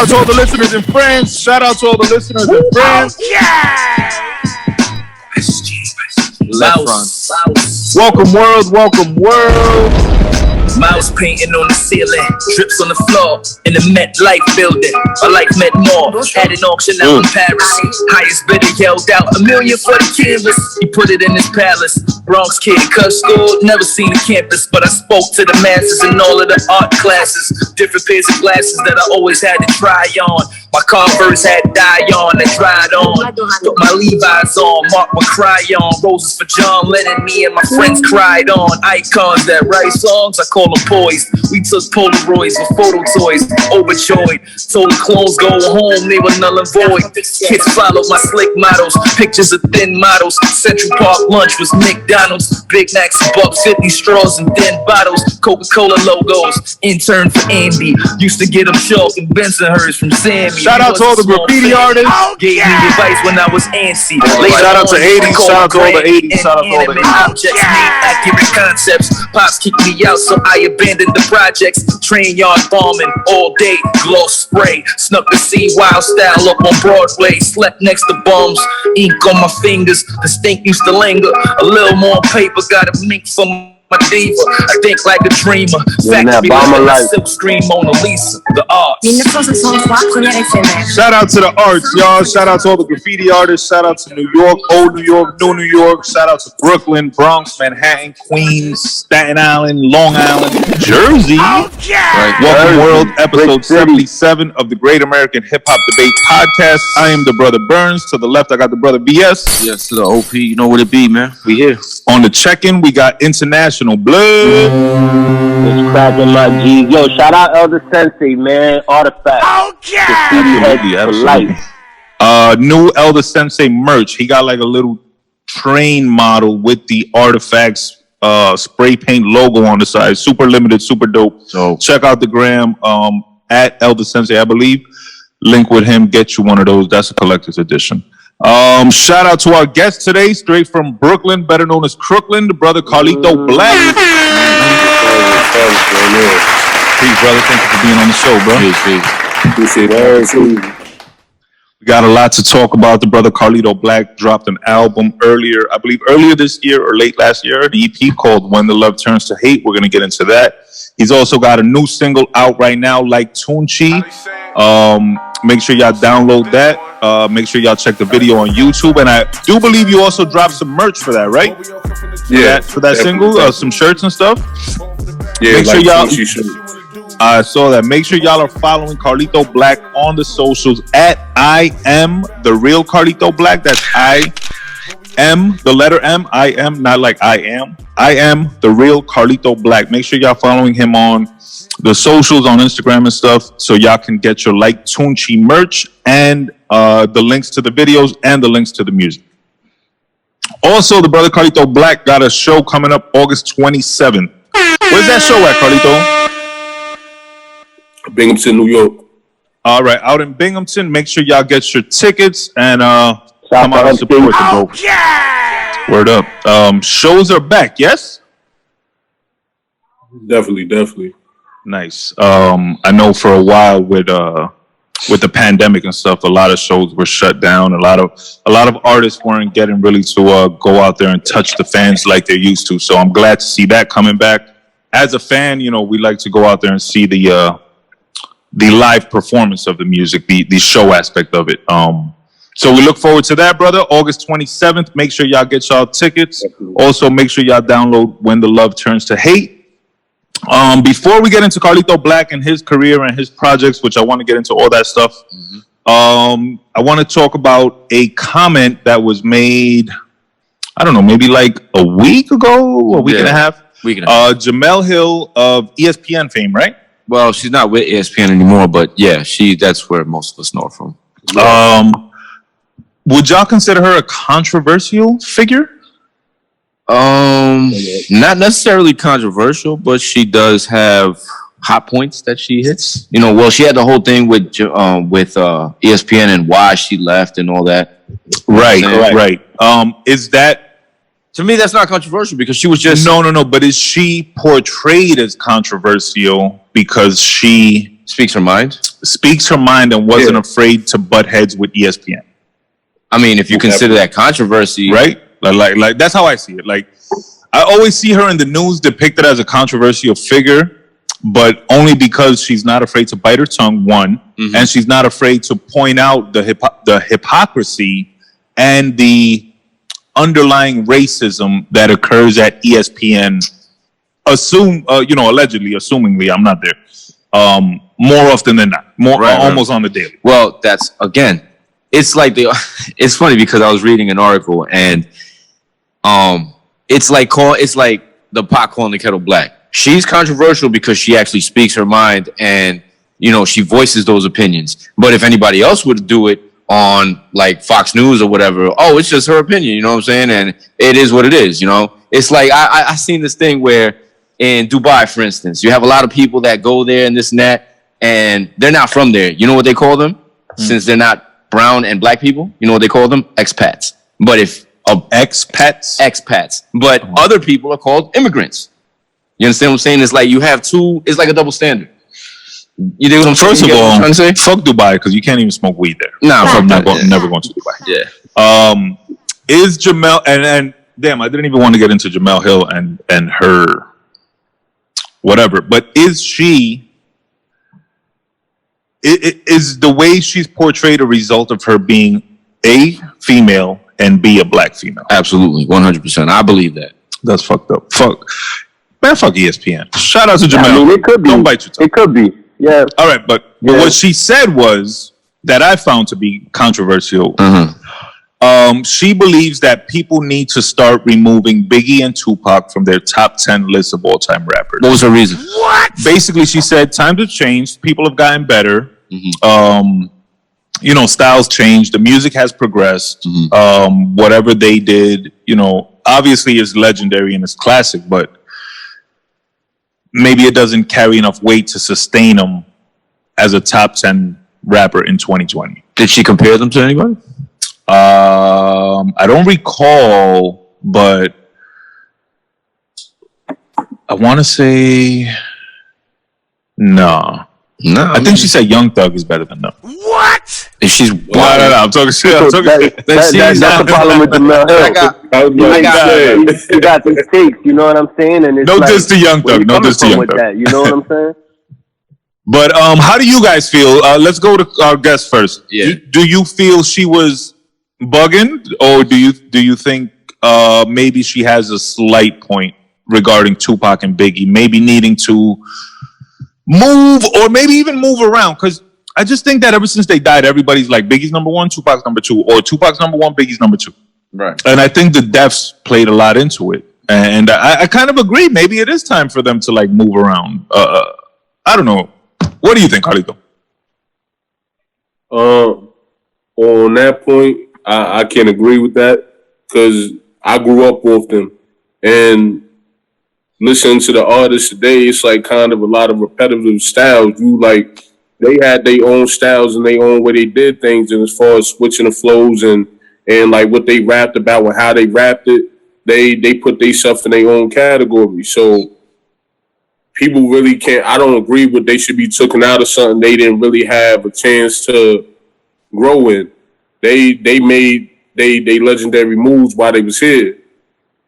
out to all the listeners in France. Shout out to all the listeners in France. Welcome world, welcome world. Mouse painting on the ceiling, drips on the floor in the Met Life building. My life meant more. Had an auction out in Paris. Highest bidder yelled out $1 million for the canvas. He put it in his palace. Bronx kid, cut school, never seen the campus, but I spoke to the masses in all of the art classes. Different pairs of glasses that I always had to try on. My Converse had dye on that dried on. Put my Levi's on, mark my crayon. Roses for John Lennon, me and my friends cried on. Icons that write songs, I call them poised. We took Polaroids with photo toys, overjoyed. Told the clones go home, they were null and void. Kids followed my slick models, pictures of thin models. Central Park lunch was McDonald's. Big Macs, $1.50, straws and thin bottles. Coca-Cola logos, intern for Andy. Used to get them chalk and Bensonhurst from Sammy. Shout out to all the graffiti artists. Gave me advice when I was antsy. Shout out to 80s. Shout out to all the 80s. Shout out to all the 80s. Objects made accurate concepts. Pops kicked me out, so I abandoned the projects. Train yard bombing all day. Gloss spray. Snuck the C Wild style up on Broadway. Slept next to bums. Ink on my fingers. The stink used to linger. A little more paper. Gotta make some. My diva, I think like a dreamer. Factory like silk screen Mona Lisa. The arts. Shout out to the arts, y'all. Shout out to all the graffiti artists. Shout out to New York, Old New York, New New York. Shout out to Brooklyn, Bronx, Manhattan, Queens, Staten Island, Long Island, Jersey. Right. Welcome world, episode 77 of the Great American Hip Hop Debate Podcast. I am the brother Burnz. To the left, I got the brother B.S. Yes, to the OP. You know what it be, man. We here. On the check-in, we got International Blood. It's cracking my G. Yo, shout out Elder Sensei, man. Artifact. Absolutely. New Elder Sensei merch. He got like a little train model with the Artifacts spray paint logo on the side. Super limited, super dope. So check out the gram at Elder Sensei, I believe. Link with him, get you one of those. That's a collector's edition. Shout out to our guest today, straight from Brooklyn, better known as Crooklyn, the brother Carlito Black. Peace, brother. Thank you for being on the show, bro. We got a lot to talk about. The brother Carlito Black dropped an album earlier this year or late last year, an EP called When the Love Turns to Hate. We're going to get into that. He's also got a new single out right now, like Tunchi. Make sure y'all download that. Make sure y'all check the video on YouTube. And I do believe you also dropped some merch for that, right? Yeah. For that single, some shirts and stuff. Yeah, make sure like y'all. I saw that. Make sure y'all are following Carlito Black on the socials at I am the real Carlito Black. That's I am the letter M. I am, not like I am. I am the real Carlito Black. Make sure y'all following him on the socials on Instagram and stuff, so y'all can get your Like Tunchi merch and the links to the videos and the links to the music. Also, the brother Carlito Black got a show coming up August 27th. Where's that show at, Carlito? Binghamton, New York. All right, out in Binghamton. Make sure y'all get your tickets and come out and support the bro. Word up. Shows are back, yes? Definitely. Nice. I know for a while with the pandemic and stuff, a lot of shows were shut down. A lot of artists weren't getting really to go out there and touch the fans like they used to. So I'm glad to see that coming back. As a fan, you know, we like to go out there and see the live performance of the music, the show aspect of it. So we look forward to that, brother. August 27th. Make sure y'all get y'all tickets. Also, make sure y'all download When the Love Turns to Hate. Before we get into Carlito Black and his career and his projects, which I want to get into all that stuff, I want to talk about a comment that was made, I don't know, maybe like a week ago, a week and a half. Jemele Hill of ESPN fame, right? Well, she's not with ESPN anymore, but yeah, that's where most of us know her from. Would y'all consider her a controversial figure? Not necessarily controversial, but she does have hot points that she hits. You know, well, she had the whole thing with ESPN and why she left and all that. Right. Is that, to me, that's not controversial because she was just no. But is she portrayed as controversial because she speaks her mind. Speaks her mind and wasn't afraid to butt heads with ESPN. I mean, if you consider that controversy, right? Like that's how I see it. Like, I always see her in the news depicted as a controversial figure, but only because she's not afraid to bite her tongue, one, and she's not afraid to point out the hypocrisy and the underlying racism that occurs at ESPN. Allegedly, assumingly, I'm not there. More often than not, almost on the daily. Well, that's again, it's like it's funny because I was reading an article and it's like the pot calling the kettle black. She's controversial because she actually speaks her mind and she voices those opinions. But if anybody else would do it on like Fox News or whatever, it's just her opinion. You know what I'm saying? And it is what it is. It's like I seen this thing where in Dubai, for instance, you have a lot of people that go there and this and that, and they're not from there. You know what they call them? Since they're not brown and black people, you know what they call them? Expats. But if expats. But other people are called immigrants. You understand what I'm saying? It's like you have it's like a double standard. You dig what I'm saying? First of all, fuck Dubai because you can't even smoke weed there. Nah, I'm never going to Dubai. Yeah. Is Jamel and damn, I didn't even want to get into Jamel Hill and her whatever, but is she? Is the way she's portrayed a result of her being A, female, and B, a black female? Absolutely, 100%. I believe that. That's fucked up. Fuck ESPN. Shout out to Jamel. I mean, it could be. Don't bite your tongue. It could be. Yeah. All right, but what she said was that I found to be controversial. She believes that people need to start removing Biggie and Tupac from their top 10 list of all-time rappers. What was her reason? What? Basically, she said times have changed. People have gotten better. Styles changed. The music has progressed. Whatever they did, obviously is legendary and it's classic, but maybe it doesn't carry enough weight to sustain them as a top 10 rapper in 2020. Did she compare them to anybody? I don't recall, but I want to say no. I think she said Young Thug is better than them. What? If she's no, I'm talking shit. That's the problem with Jamel Hill. You got these takes, you know what I'm saying? And it's no diss to Young Thug. No diss to Young Thug. You know what I'm saying? But how do you guys feel? Let's go to our guest first. Yeah. Do you feel she was bugging, or do you think maybe she has a slight point regarding Tupac and Biggie, maybe needing to move or maybe even move around? Because I just think that ever since they died, everybody's like Biggie's number one, Tupac's number two, or Tupac's number one, Biggie's number two. Right. And I think the deaths played a lot into it. And I kind of agree. Maybe it is time for them to like move around. I don't know. What do you think, Carlito? On that point, I can't agree with that because I grew up with them, and listening to the artists today, it's like kind of a lot of repetitive styles. They had their own styles and their own way they did things, and as far as switching the flows and like what they rapped about and how they rapped it, they put themselves in their own category. So people really can't. I don't agree with they should be taken out of something they didn't really have a chance to grow in. They made they legendary moves while they was here.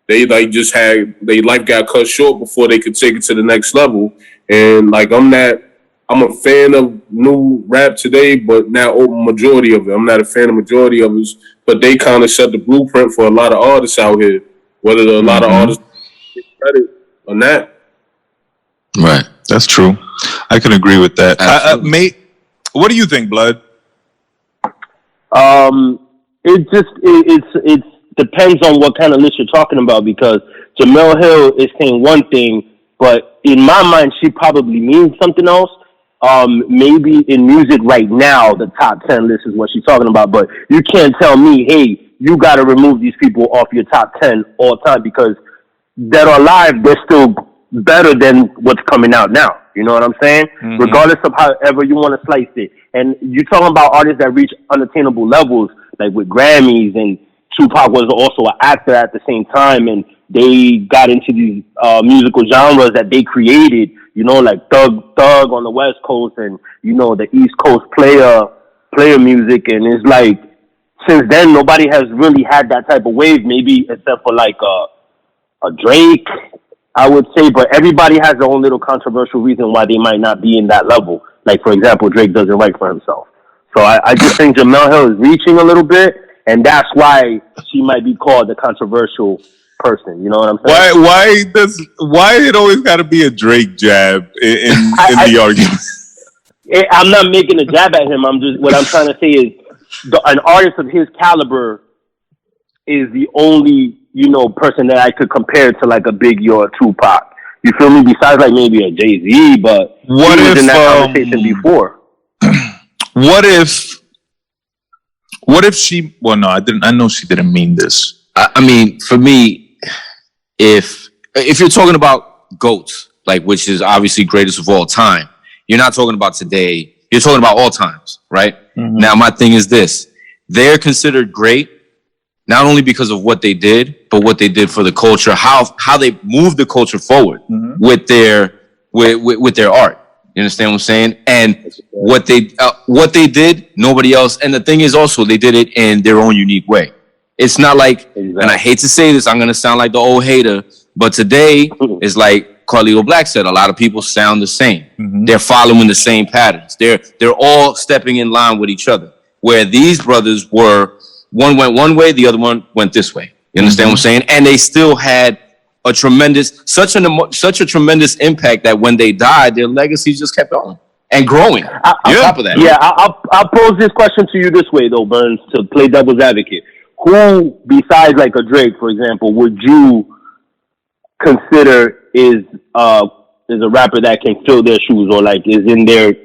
They just had their life got cut short before they could take it to the next level. And I'm a fan of new rap today, but not majority of it. I'm not a fan of majority of it, but they kind of set the blueprint for a lot of artists out here. Whether a lot of artists get credit or not. Right, that's true. I can agree with that. Mate, what do you think, Blood? It depends on what kind of list you're talking about, because Jamel Hill is saying one thing, but in my mind, she probably means something else. Maybe in music right now, the top 10 list is what she's talking about, but you can't tell me, hey, you got to remove these people off your top 10 all time, because dead or alive, they're still better than what's coming out now. You know what I'm saying? Regardless of however you want to slice it. And you're talking about artists that reach unattainable levels, like with Grammys, and Tupac was also an actor at the same time, and they got into these musical genres that they created you know, like Thug on the West Coast and, you know, the East Coast player music. And it's like, since then, nobody has really had that type of wave, maybe except for like a Drake, I would say. But everybody has their own little controversial reason why they might not be in that level. Like, for example, Drake doesn't write for himself. So I just think Jemele Hill is reaching a little bit, and that's why she might be called the controversial person. You know what I'm saying? Why it always got to be a Drake jab in the argument? I'm not making a jab at him. What I'm trying to say is an artist of his caliber is the only, you know, person that I could compare to like a Biggie or a Tupac. You feel me? Besides like maybe a JayZ, but what he was if in that conversation before? What if she? Well, no, I didn't. I know she didn't mean this. I mean, for me, if you're talking about GOATs, like which is obviously greatest of all time, you're not talking about today. You're talking about all times, right? Mm-hmm. Now, my thing is this: they're considered great not only because of what they did, but what they did for the culture, how they moved the culture forward with their art. You understand what I'm saying? And what they did, nobody else. And the thing is also, they did it in their own unique way. It's not like, and I hate to say this, I'm going to sound like the old hater, but today is like Carlito Black said, a lot of people sound the same. Mm-hmm. They're following the same patterns. They're all stepping in line with each other. Where these brothers were, one went one way, the other one went this way. You understand what I'm saying? And they still had such a tremendous impact that when they died, their legacy just kept on and growing. On top of that, I'll pose this question to you this way though, Burnz, to play devil's advocate. Who, besides like a Drake, for example, would you consider is a rapper that can fill their shoes or like is in their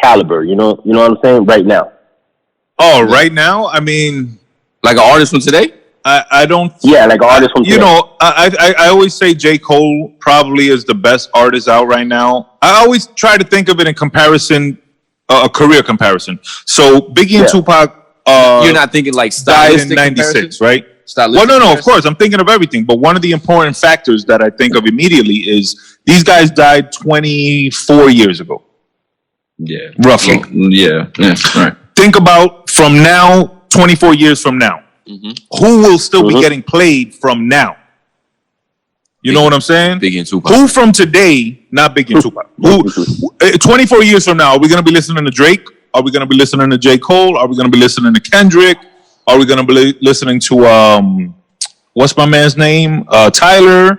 caliber? You know what I'm saying? Right now. Oh, right now? I mean, like an artist from today? I don't. Yeah, like an artist from today. You know, I always say J. Cole probably is the best artist out right now. I always try to think of it in comparison, a career comparison. So Biggie and Tupac. You're not thinking like died in '96, right? Well, no, of course. I'm thinking of everything. But one of the important factors that I think of immediately is these guys died 24 years ago. Yeah. Roughly. Yeah. Right. Think about from now, 24 years from now. Mm-hmm. Who will still be getting played from now? You know what I'm saying? Biggie and Tupac. Who from today, not Biggie and Tupac, who 24 years from now, are we going to be listening to Drake? Are we going to be listening to J. Cole? Are we going to be listening to Kendrick? Are we going to be listening to, what's my man's name? Tyler,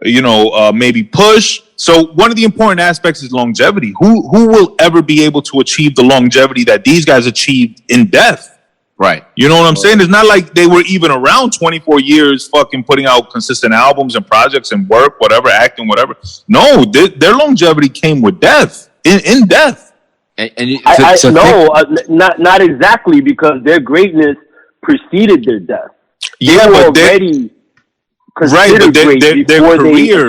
maybe Push. So one of the important aspects is longevity. Who will ever be able to achieve the longevity that these guys achieved in death? Right. You know what I'm saying? It's not like they were even around 24 years fucking putting out consistent albums and projects and work, whatever, acting, whatever. No, their longevity came with death, in death. Not exactly, because their greatness preceded their death. Yeah, but already right,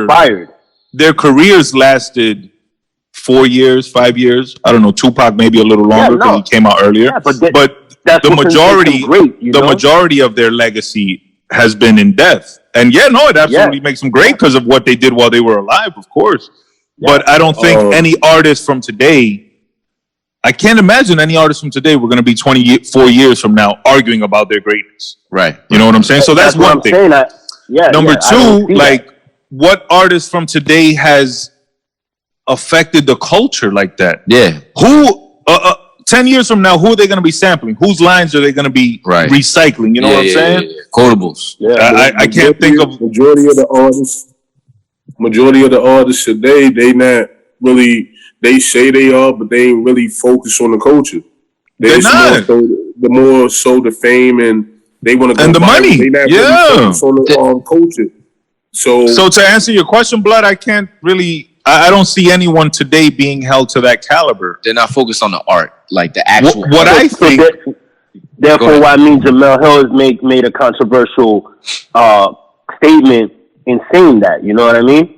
but their careers lasted 4 years, 5 years. I don't know. Tupac maybe a little longer because he came out earlier. Yeah, but the majority of their legacy has been in death. And it absolutely makes them great because of what they did while they were alive, of course. Yeah. But I don't think any artist from today, I can't imagine any artist from today we're going to be 24 years from now arguing about their greatness. Right. You know what I'm saying? So that's one thing. Number two, like, what artist from today has affected the culture like that? Yeah. Who, 10 years from now, who are they going to be sampling? Whose lines are they going to be recycling? You know what I'm saying? Yeah. Quotables. Yeah, I can't think of majority of the artists today. They not really. They say they are, but they ain't really focused on the culture. They're not. More so the fame and they want to go and the money. They not really focused on the culture. So to answer your question, Blood, I can't really. I don't see anyone today being held to that caliber. They're not focused on the art, like the actual. What I think. Therefore, why I mean Jemele Hill has made a controversial statement in saying that. You know what I mean?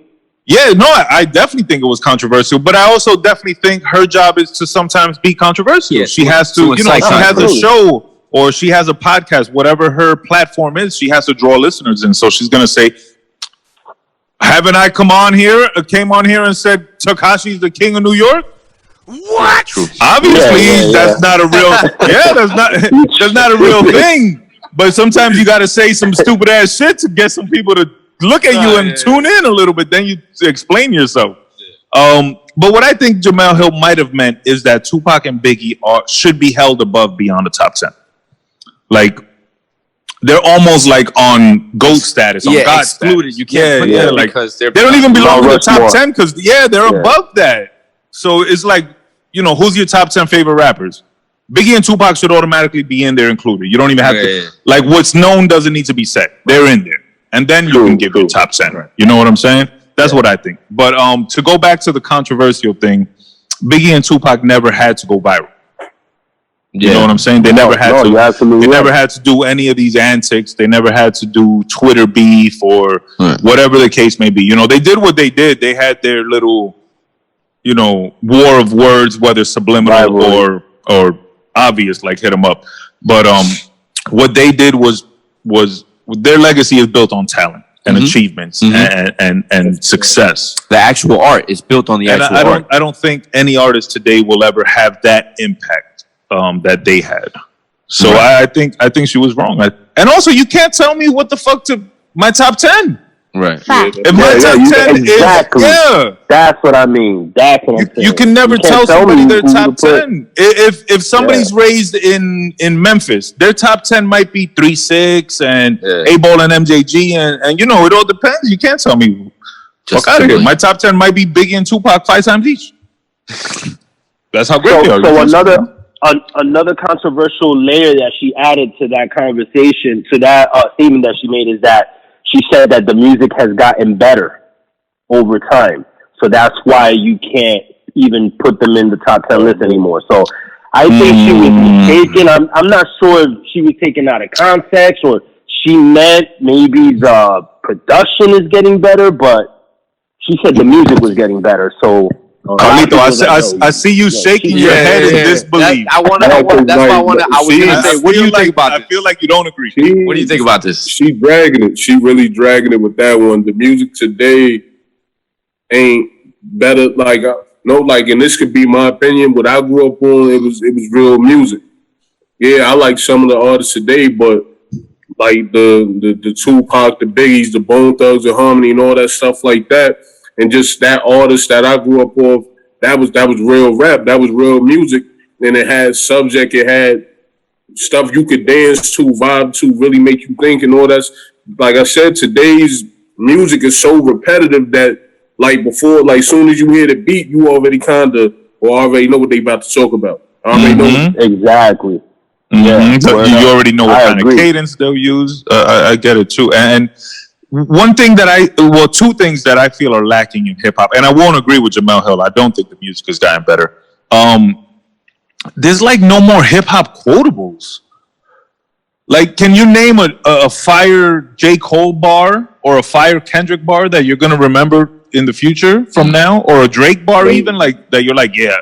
Yeah, no, I definitely think it was controversial, but I also definitely think her job is to sometimes be controversial. Yeah, she has to, she has a show or she has a podcast, whatever her platform is, she has to draw listeners in. So she's going to say, Haven't I came on here and said Tekashi's the king of New York? What? True. Obviously, that's not a real. Yeah, that's not a real thing. But sometimes you got to say some stupid ass shit to get some people to look at you and tune in a little bit. Then you explain yourself. But what I think Jemele Hill might have meant is that Tupac and Biggie should be held above beyond the top 10. Like they're almost like on GOAT status, on God excluded. Status. You can't put them because they don't even belong to the top 10 because they're above that. So it's like, who's your top 10 favorite rappers? Biggie and Tupac should automatically be in there included. You don't even have to like what's known doesn't need to be said. They're in there, and then you can give your top 10. Right. You know what I'm saying? That's what I think. But to go back to the controversial thing, Biggie and Tupac never had to go viral. You know what I'm saying? They never had to. They never had to do any of these antics. They never had to do Twitter beef or whatever the case may be. They did what they did. They had their little, war of words, whether subliminal or obvious, like hit them up. But what they did was their legacy is built on talent and achievements and success. The actual art is built on the actual art. I don't think any artist today will ever have that impact that they had. So I think she was wrong. And also, you can't tell me what the fuck to my top 10. Right. If my top 10 is that's what I mean. That's what I'm saying. You can never tell somebody their top 10. If somebody's raised in Memphis, their top 10 might be 3-6 and A-Ball and MJG and it all depends. You can't tell me. Fuck out of here. My top 10 might be Biggie and Tupac 5 times each. That's how great they are. So another controversial layer that she added to that conversation, to that statement that she made, is that she said that the music has gotten better over time. So that's why you can't even put them in the top 10 list anymore. So I think she was mistaken. I'm not sure if she was taken out of context or she meant maybe the production is getting better, but she said the music was getting better. So Carlito, I see you shaking your head in disbelief. I want to know what. That's why I want to. I was going to say, what do you think about this? I feel like you don't agree. What do you think about this? She dragging it. She really dragging it with that one. The music today ain't better. Like and this could be my opinion. What I grew up on, it was real music. Yeah, I like some of the artists today, but like the Tupac, the Biggies, the Bone Thugs and Harmony, and all that stuff like that. And just that artist that I grew up with, that was real rap. That was real music. And it had subject. It had stuff you could dance to, vibe to, really make you think and all that. Like I said, today's music is so repetitive that like before, like soon as you hear the beat, you already already know what they about to talk about. I already know. Exactly. Yeah, so you already know what kind of cadence they'll use. I get it too. And two things that I feel are lacking in hip hop, and I won't agree with Jemele Hill. I don't think the music has gotten better. There's like no more hip hop quotables. Like, can you name a fire J. Cole bar or a fire Kendrick bar that you're gonna remember in the future from now, or a Drake bar even like that? You're like, yeah,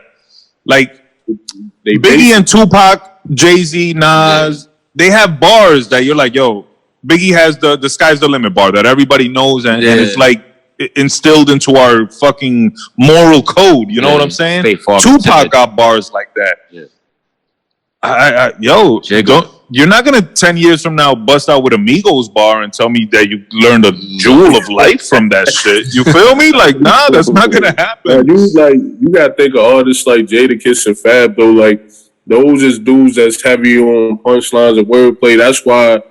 like Biggie and Tupac, JayZ, Nas, they have bars that you're like, yo. Biggie has the sky's the limit bar that everybody knows and it's like instilled into our fucking moral code. You know what I'm saying? Tupac got bars like that. Yeah. You're not gonna 10 years from now bust out with Amigos bar and tell me that you learned a jewel of life from that shit. You feel me? Like, nah, that's not gonna happen. You gotta think of artists like Jadakiss and Fab though. Like those is dudes that's heavy on punchlines and wordplay. That's why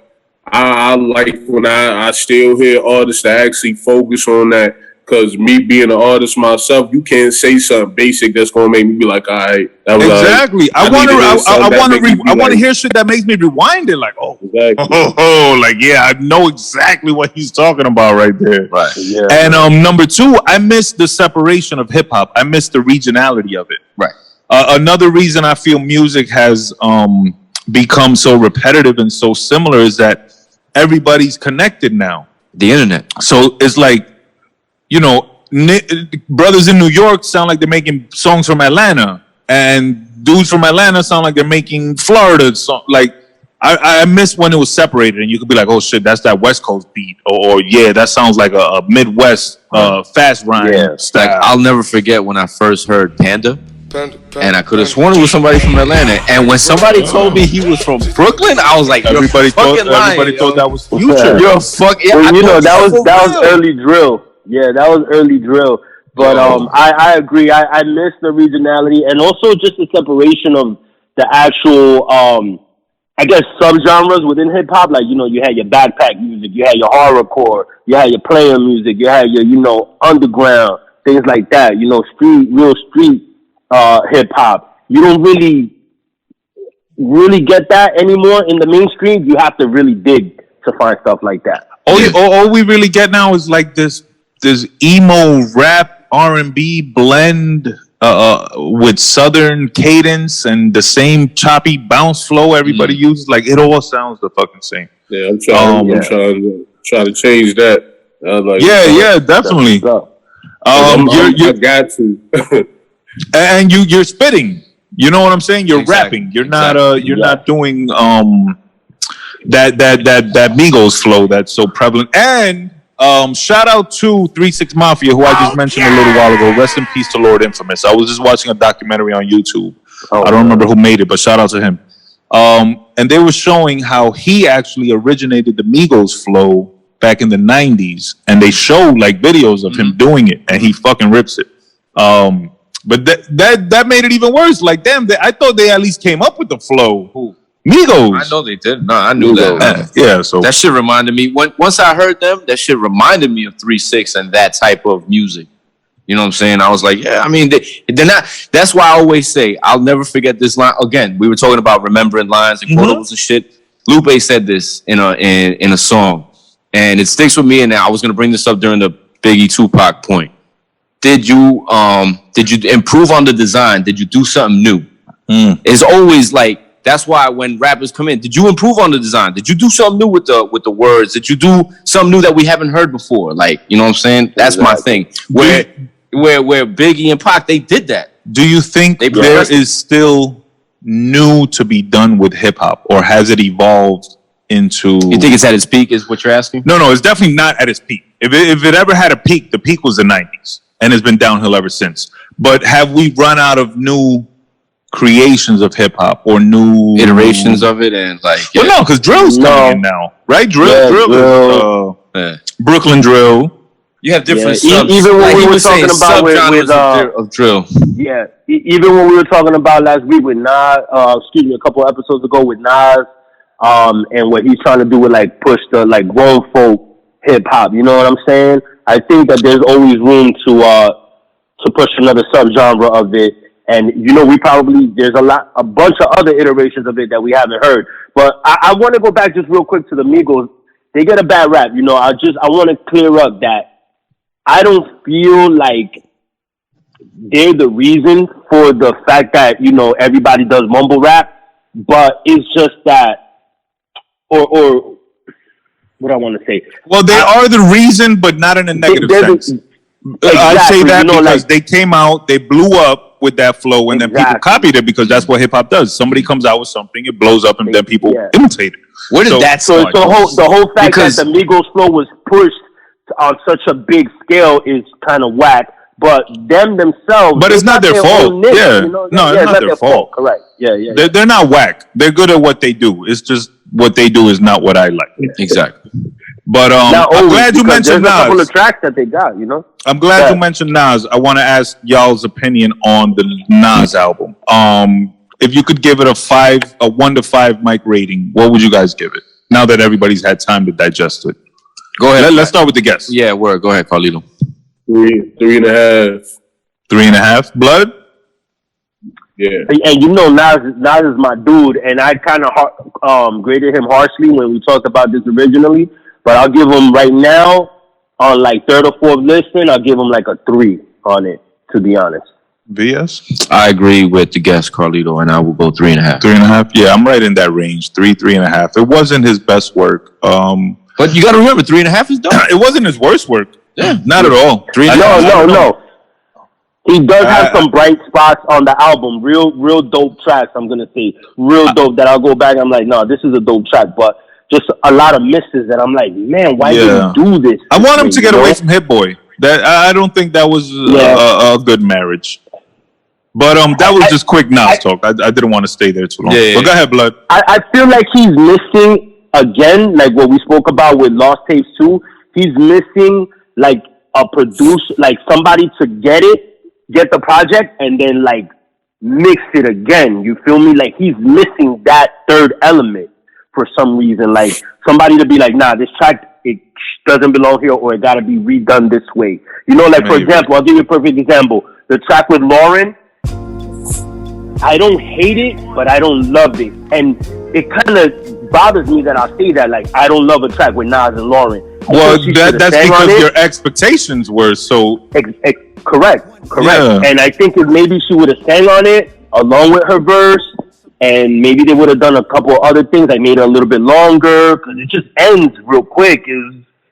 I like when I still hear artists that actually focus on that, because me being an artist myself, you can't say something basic that's gonna make me be like, all right, that was exactly. I want to hear shit that makes me rewind it, like, like I know exactly what he's talking about right there. Right. Yeah. And number two, I miss the separation of hip hop. I miss the regionality of it. Right. Another reason I feel music has become so repetitive and so similar is that everybody's connected now. The internet. So it's like, brothers in New York sound like they're making songs from Atlanta, and dudes from Atlanta sound like they're making Florida songs. Like, I miss when it was separated, and you could be like, "Oh shit, that's that West Coast beat," or "Yeah, that sounds like a Midwest fast rhyme style." Like I'll never forget when I first heard Panda, and I could have sworn it was somebody from Atlanta. And when somebody told me he was from Brooklyn, I was like, everybody thought that was Future. You're fucking. Well, that was early drill. Yeah, that was early drill. But I agree. I miss the regionality and also just the separation of the actual I guess subgenres within hip hop. Like, you had your backpack music, you had your horrorcore, you had your player music, you had your underground, things like that. Real street hip hop. You don't really get that anymore in the mainstream. You have to really dig to find stuff like that. All we really get now is like this emo rap R&B blend with southern cadence and the same choppy bounce flow everybody uses. Like, it all sounds the fucking same. Yeah, I'm trying to change that. Definitely. I got to. And you're spitting. You know what I'm saying? You're rapping. You're not not doing that Migos flow that's so prevalent. And shout out to 3-6 Mafia, who I just mentioned a little while ago. Rest in peace to Lord Infamous. I was just watching a documentary on YouTube. I don't remember who made it, but shout out to him. And they were showing how he actually originated the Migos flow back in the 90s. And they showed like videos of him doing it, and he fucking rips it. But that made it even worse. Like, damn, I thought they at least came up with the flow. Who? Migos. I know they did. No, I knew that. Yeah, so that shit reminded me. Once I heard them, that shit reminded me of 3-6 and that type of music. You know what I'm saying? I was like, yeah. I mean, they're not. That's why I always say I'll never forget this line. Again, we were talking about remembering lines and quotables and shit. Lupe said this in a song, and it sticks with me. And I was gonna bring this up during the Biggie Tupac point. Did you improve on the design? Did you do something new? It's always like. That's why when rappers come in, did you improve on the design? Did you do something new with the words? Did you do something new that we haven't heard before? Like, you know what I'm saying? That's my thing. Where Biggie and Pac, they did that. Do you think there is still new to be done with hip hop, or has it evolved into? You think it's at its peak? Is what you're asking? No, it's definitely not at its peak. If it ever had a peak, the peak was the 90s, and it's been downhill ever since. But have we run out of new creations of hip hop or new iterations of it? And like, well, no, because drill's coming in now, right? Drill. Brooklyn drill. You have different subs. Even when we were talking about with drill. Yeah, even when we were talking about last week with Nas, a couple episodes ago with Nas, and what he's trying to do with like push the like grown folk hip hop. You know what I'm saying? I think that there's always room to push another subgenre of it. And there's a bunch of other iterations of it that we haven't heard. But I want to go back just real quick to the Migos. They get a bad rap, I want to clear up that I don't feel like they're the reason for the fact that everybody does mumble rap, but it's just that, or what I want to say. Well, they are the reason, but not in a negative sense. I'd say that because they came out, they blew up with that flow, and then people copied it because that's what hip hop does. Somebody comes out with something, it blows up, and then people imitate it. Where did that start? So the whole fact that the Migos flow was pushed on such a big scale is kind of whack. But them themselves, but it's not their fault. Niche, no, it's not their fault. Correct. Yeah. They're not whack. They're good at what they do. It's just what they do is not what I like. Exactly. But I'm glad you mentioned Nas. There's a couple of tracks that they got, I'm glad you mentioned Nas. I want to ask y'all's opinion on the Nas album. If you could give it a 1 to 5 mic rating, what would you guys give it? Now that everybody's had time to digest it. Go ahead. Let's start with the guests. Yeah, word. Go ahead, Carlito. 3.5. 3.5. Blood? Yeah. And Nas is my dude, and I kind of graded him harshly when we talked about this originally. But I'll give him right now, on like third or fourth listen, I'll give him like a 3 on it, to be honest. VS? I agree with the guest, Carlito, and I will go 3.5. 3.5? Yeah, I'm right in that range. 3.5. It wasn't his best work. But you got to remember, 3.5 is done. It wasn't his worst work. Yeah. Not at all. 3.5. No. He does have some bright spots on the album. Real dope tracks, I'm going to say. Real dope that I'll go back. I'm like, no, this is a dope track. But just a lot of misses that I'm like, man, why did he do this? I want him to get away from Hit Boy. That I don't think that was a good marriage. But that was just quick Nas talk. I didn't want to stay there too long. But go ahead, Blood. I feel like he's missing, again, like what we spoke about with Lost Tapes 2. He's missing like a producer, like somebody to get the project, and then like mix it again. You feel me? Like he's missing that third element for some reason. Like somebody to be like, nah, this track, it doesn't belong here, or it got to be redone this way. You know, like for example, I'll give you a perfect example. The track with Lauren, I don't hate it, but I don't love it. And it kind of bothers me that I say that, like, I don't love a track with Nas and Lauren. Well, that's because your expectations were so... Correct. Yeah. And I think if maybe she would have sang on it along with her verse, and maybe they would have done a couple other things, like made it a little bit longer, because it just ends real quick.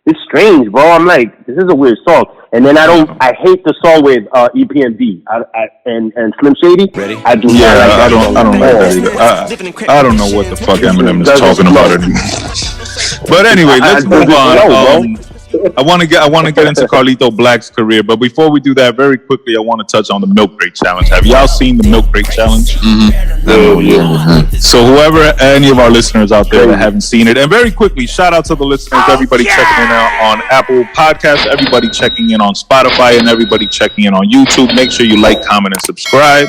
It's strange, bro. I'm like, this is a weird song. And then I hate the song with EPMD and Slim Shady. Ready? I do not like that. I don't like that either. I don't know what the fuck Eminem is talking about anymore. But anyway, let's move on. I want to get into Carlito Black's career, but before we do that, very quickly, I want to touch on the Milk Crate Challenge. Have y'all seen the Milk Crate Challenge? So whoever, any of our listeners out there that haven't seen it, and very quickly, shout out to the listeners, everybody checking in on Apple Podcasts, everybody checking in on Spotify, and everybody checking in on YouTube. Make sure you like, comment, and subscribe.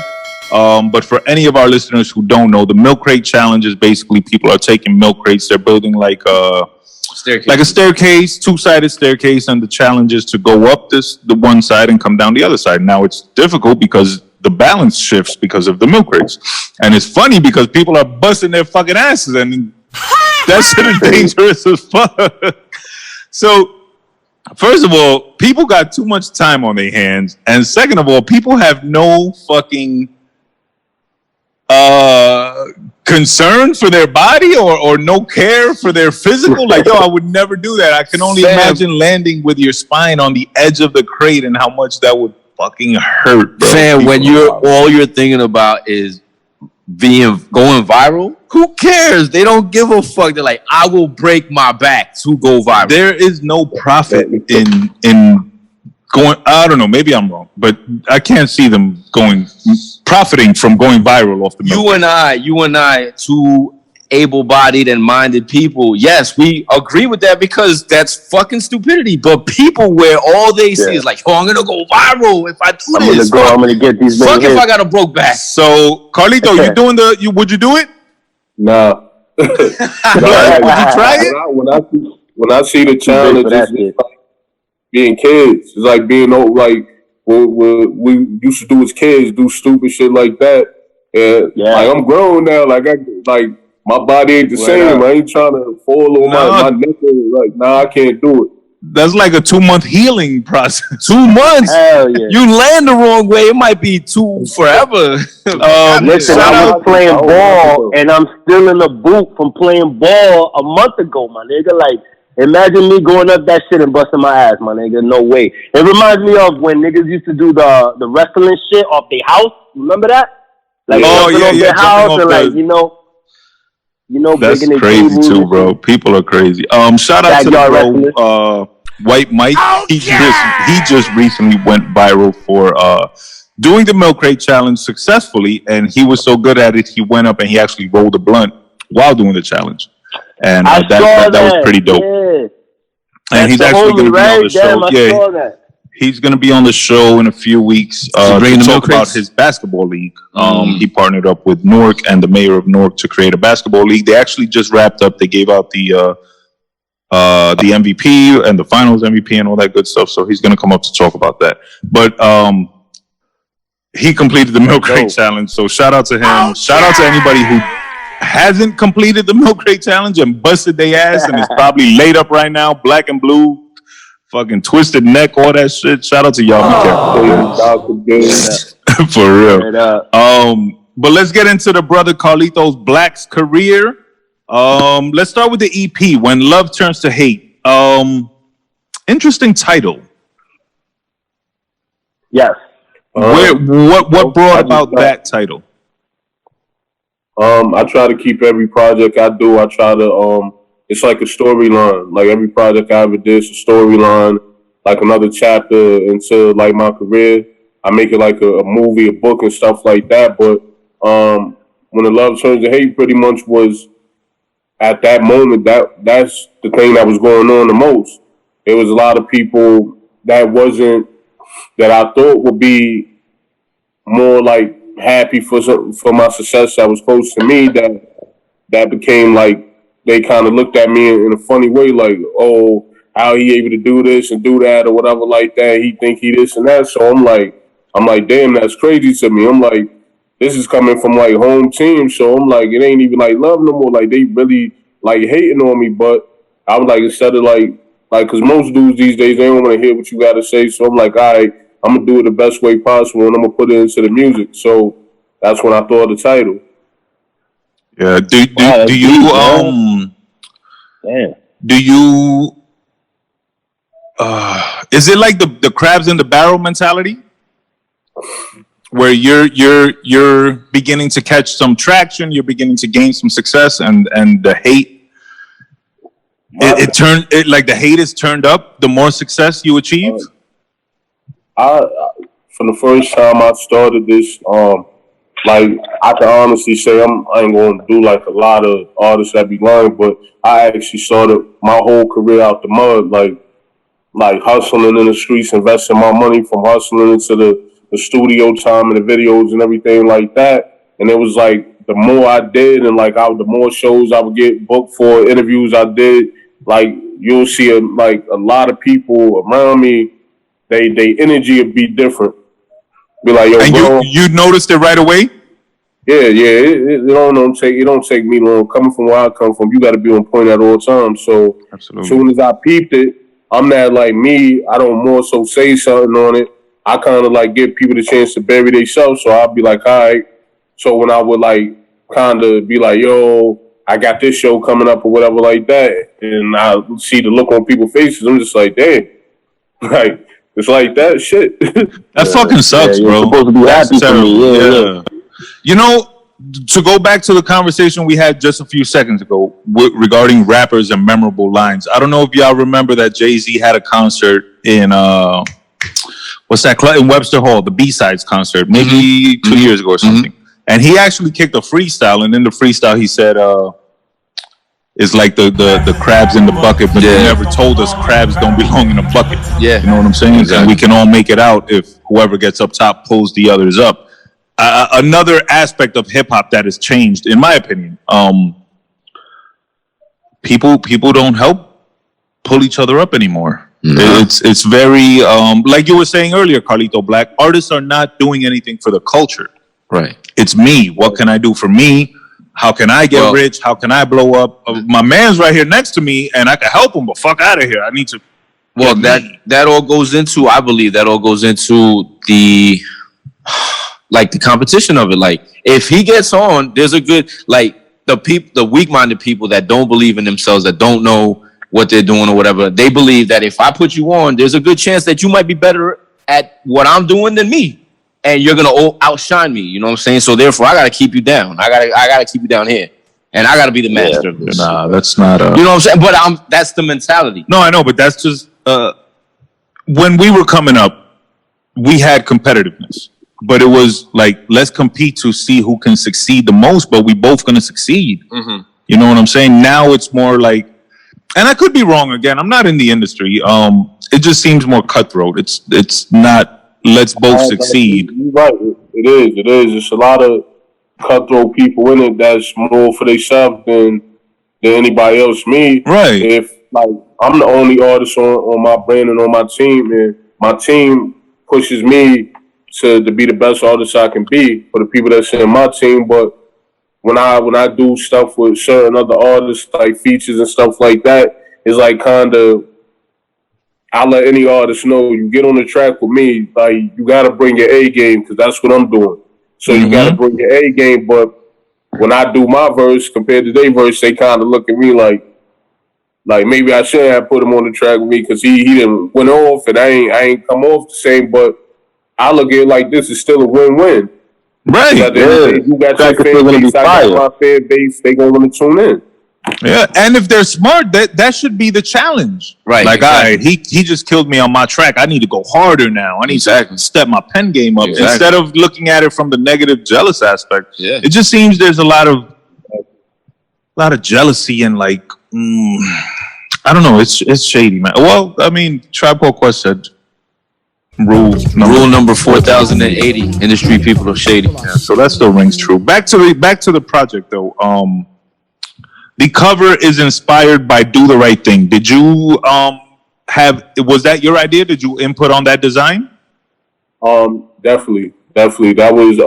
But for any of our listeners who don't know, the Milk Crate Challenge is basically people are taking milk crates, they're building like a staircase, two-sided staircase, and the challenge is to go up the one side and come down the other side. Now it's difficult because the balance shifts because of the milk crates, and it's funny because people are busting their fucking asses, and that shit is dangerous as fuck. So, first of all, people got too much time on their hands, and second of all, people have no fucking concern for their body or no care for their physical. Like, yo, I would never do that. I can only imagine landing with your spine on the edge of the crate and how much that would fucking hurt, bro. Fam, when all you're thinking about is going viral, who cares? They don't give a fuck. They're like, I will break my back to go viral. There is no profit in going. I don't know, maybe I'm wrong, but I can't see them profiting from going viral off the milk. You and I, two able-bodied and minded people, yes, we agree with that because that's fucking stupidity. But people where all they see is like, oh, I'm gonna go viral if I do this. I'm gonna get these. Fuck if I got a broke back. So, Carlito, would you do it? No. Would you try it? When I see the challenge, it's like being kids. It's like being old, like what we used to do as kids, do stupid shit like that. And like I'm grown now, like my body ain't the same. I ain't trying to fall on my neck. Like, nah, I can't do it. That's like a 2-month healing process. 2 months? Hell yeah. You land the wrong way, it might be 2 forever. Listen, I was playing ball, and I'm still in the boot from playing ball a month ago, my nigga. Like, imagine me going up that shit and busting my ass, my nigga. No way. It reminds me of when niggas used to do the wrestling shit off their house. Remember that? Like, off their house and like, you know, that's crazy too, bro. People are crazy. Shout out to the bro, White Mike. He just recently went viral for doing the Milk Crate Challenge successfully, and he was so good at it, he went up and he actually rolled a blunt while doing the challenge, and that was pretty dope. Yeah. And he's actually going to be on the show. He's going to be on the show in a few weeks to talk about his basketball league. He partnered up with Newark and the mayor of Newark to create a basketball league. They actually just wrapped up. They gave out the MVP and the finals MVP and all that good stuff. So he's going to come up to talk about that. But he completed the Milk Crate Challenge. So shout out to him. Shout out to anybody who hasn't completed the Milk Crate Challenge and busted their ass and is probably laid up right now, black and blue. Fucking twisted neck, all that shit. Shout out to y'all. For real. But let's get into the brother Carlito's Black's career. Let's start with the EP, When Love Turns to Hate. Interesting title. Yes. What brought about that title? I try to keep every project I do. I try to it's like a storyline. Like every project I ever did is a storyline, like another chapter into like my career. I make it like a movie, a book, and stuff like that. But when the love turns to hate, pretty much was at that moment that's the thing that was going on the most. There was a lot of people that I thought would be more like happy for my success that was close to me that became like they kind of looked at me in a funny way, like, oh, how he able to do this and do that or whatever like that. He think he this and that. So I'm like, damn, that's crazy to me. I'm like, this is coming from like home team. So I'm like, it ain't even like love no more. Like they really like hating on me. But I was like, instead of like, cause most dudes these days, they don't want to hear what you got to say. So I'm like, all right, I'm going to do it the best way possible and I'm going to put it into the music. So that's when I thought of the title. Yeah. Do you is it like the crabs in the barrel mentality? Where you're beginning to catch some traction, you're beginning to gain some success, and the hate like the hate is turned up the more success you achieve. From the first time I started this, like I can honestly say I ain't gonna do like a lot of artists that be lying, but I actually started my whole career out the mud, like hustling in the streets, investing my money from hustling into the studio time and the videos and everything like that. And it was like the more I did and like the more shows I would get booked for, interviews I did, like you'll see a lot of people around me, they energy would be different. Be like, yo, and bro, you noticed it right away? Yeah. It don't take me long. Coming from where I come from, you got to be on point at all times. So absolutely. As soon as I peeped it, I'm not like me. I don't more so say something on it. I kind of like give people the chance to bury themselves. So I'll be like, all right. So when I would like kind of be like, yo, I got this show coming up or whatever like that, and I see the look on people's faces, I'm just like, damn, like it's like that shit. That fucking sucks, bro. You're supposed to be happy for me. Yeah. You know, to go back to the conversation we had just a few seconds ago regarding rappers and memorable lines. I don't know if y'all remember that JayZ had a concert in what's that club in Webster Hall, the B-Sides concert, maybe 2 years ago or something. And he actually kicked a freestyle, and in the freestyle he said, it's like the crabs in the bucket, but they never told us crabs don't belong in a bucket. Yeah. You know what I'm saying? Exactly. And we can all make it out if whoever gets up top pulls the others up. Another aspect of hip hop that has changed, in my opinion, people don't help pull each other up anymore. It's very like you were saying earlier, Carlito Black. Artists are not doing anything for the culture. Right. It's me. What can I do for me? How can I get rich? How can I blow up? My man's right here next to me, and I can help him. But fuck out of here. I need to. Well, that all goes into. I believe that all goes into the competition of it. Like if he gets on, there's a good the weak-minded people that don't believe in themselves, that don't know what they're doing or whatever. They believe that if I put you on, there's a good chance that you might be better at what I'm doing than me. And you're gonna outshine me, you know what I'm saying? So therefore, I gotta keep you down. I gotta keep you down here, and I gotta be the master of this. Nah, that's not. You know what I'm saying? But that's the mentality. No, I know, but that's just when we were coming up, we had competitiveness, but it was like let's compete to see who can succeed the most. But we both gonna succeed. You know what I'm saying? Now it's more like, and I could be wrong again. I'm not in the industry. It just seems more cutthroat. It's not. Let's both succeed. You're right. It is. It's a lot of cutthroat people in it that's more for themselves than anybody else. Me, right? If like I'm the only artist on my brand and on my team, and my team pushes me to be the best artist I can be for the people that's in my team. But when I do stuff with certain other artists, like features and stuff like that, it's like kind of. I let any artist know, you get on the track with me, like you got to bring your A game because that's what I'm doing. So you got to bring your A game. But when I do my verse compared to their verse, they kind of look at me like maybe I shouldn't have put him on the track with me because he didn't went off and I ain't come off the same. But I look at it like this is still a win-win. Right. You got your fan base, I got my fan base. They gonna want to tune in. Yeah, and if they're smart, that should be the challenge. Right. Like, all right, he just killed me on my track. I need to go harder now. I need to step my pen game up instead of looking at it from the negative, jealous aspect. Yeah. It just seems there's a lot of jealousy and like, I don't know. It's shady, man. Well, I mean, Tribe Called Quest said rule number 4080. Industry people are shady. Yeah, so that still rings true. Back to the project though. The cover is inspired by Do the Right Thing. Did you was that your idea? Did you input on that design? Definitely. That was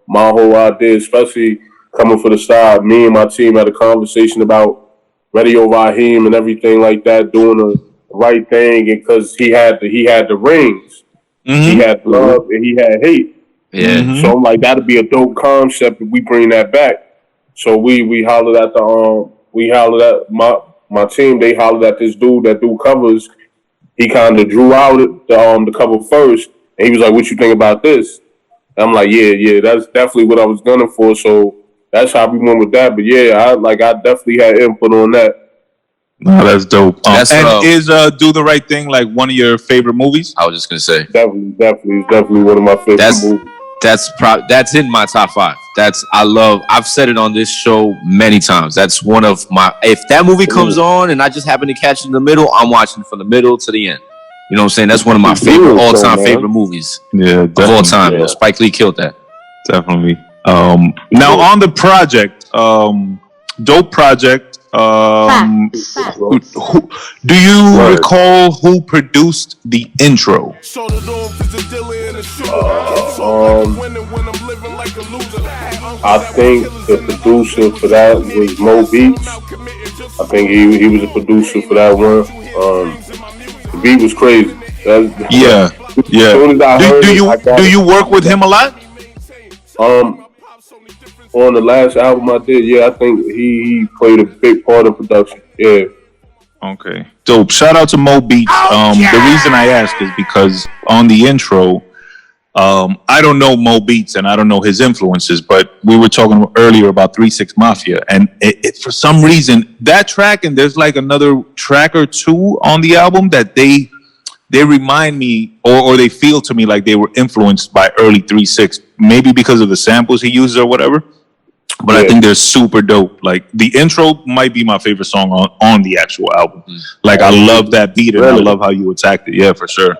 my whole idea, especially coming for the side. Me and my team had a conversation about Radio Raheem and everything like that, doing the right thing, and because he had the rings, he had love and he had hate. Yeah. So I'm like, that'd be a dope concept if we bring that back. So we hollered at my team. They hollered at this dude that do covers. He kind of drew out the cover first, and he was like, "What you think about this?" And I'm like, "Yeah, that's definitely what I was gunning for." So that's how we went with that. But yeah, I definitely had input on that. No, that's dope. Is Do the Right Thing like one of your favorite movies? I was just gonna say Definitely one of my favorite movies. That's in my top 5. I've said it on this show many times. That's one of my, if that movie comes on and I just happen to catch it in the middle, I'm watching from the middle to the end. You know what I'm saying? That's one of my favorite all-time favorite movies. Yeah, of all time. Yeah. Spike Lee killed that. Definitely. Now on the project, dope project. Do you recall who produced the intro? I think the producer for that was Mo Beats. I think he was a producer for that one. The beat was crazy. Yeah. As soon as I heard do you work with him a lot? On the last album I did, yeah, I think he played a big part of production. Yeah. Okay. Dope. Shout out to Mo Beats. The reason I ask is because on the intro, I don't know Mo Beats and I don't know his influences, but we were talking earlier about 3 6 Mafia, and it for some reason that track, and there's like another track or two on the album that they remind me or they feel to me like they were influenced by early 3 6, maybe because of the samples he uses or whatever. But I think they're super dope. Like the intro might be my favorite song on the actual album. Like I love that beat and I love how you attacked it. Yeah, for sure.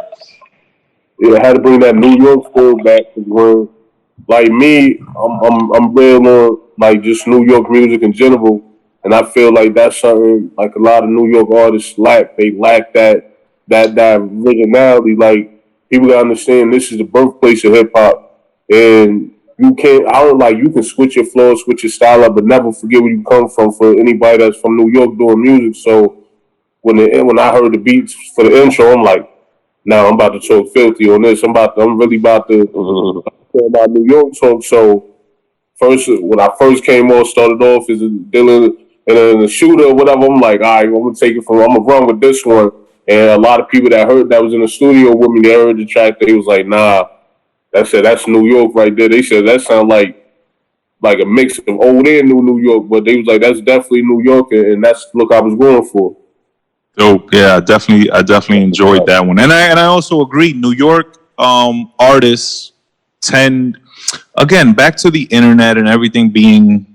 Yeah, I had to bring that New York feel back. Like me, I'm real on like just New York music in general, and I feel like that's something like a lot of New York artists lack. They lack that originality. Like people gotta understand this is the birthplace of hip hop, and you can switch your flow, switch your style up, but never forget where you come from. For anybody that's from New York doing music, so when I heard the beats for the intro, I'm like, now I'm about to talk filthy on this. I'm really about to talk about New York talk. So when I first came on, started off as a Dylan and a shooter or whatever. I'm like, all right, I'm gonna run with this one. And a lot of people that was in the studio with me, they heard the track. They was like, nah. That's New York right there. They said that sound like a mix of old and New York, but they was like, that's definitely New York, and that's the look I was going for. Dope. Yeah, I definitely enjoyed that one, and I also agree. New York artists tend, again, back to the internet and everything being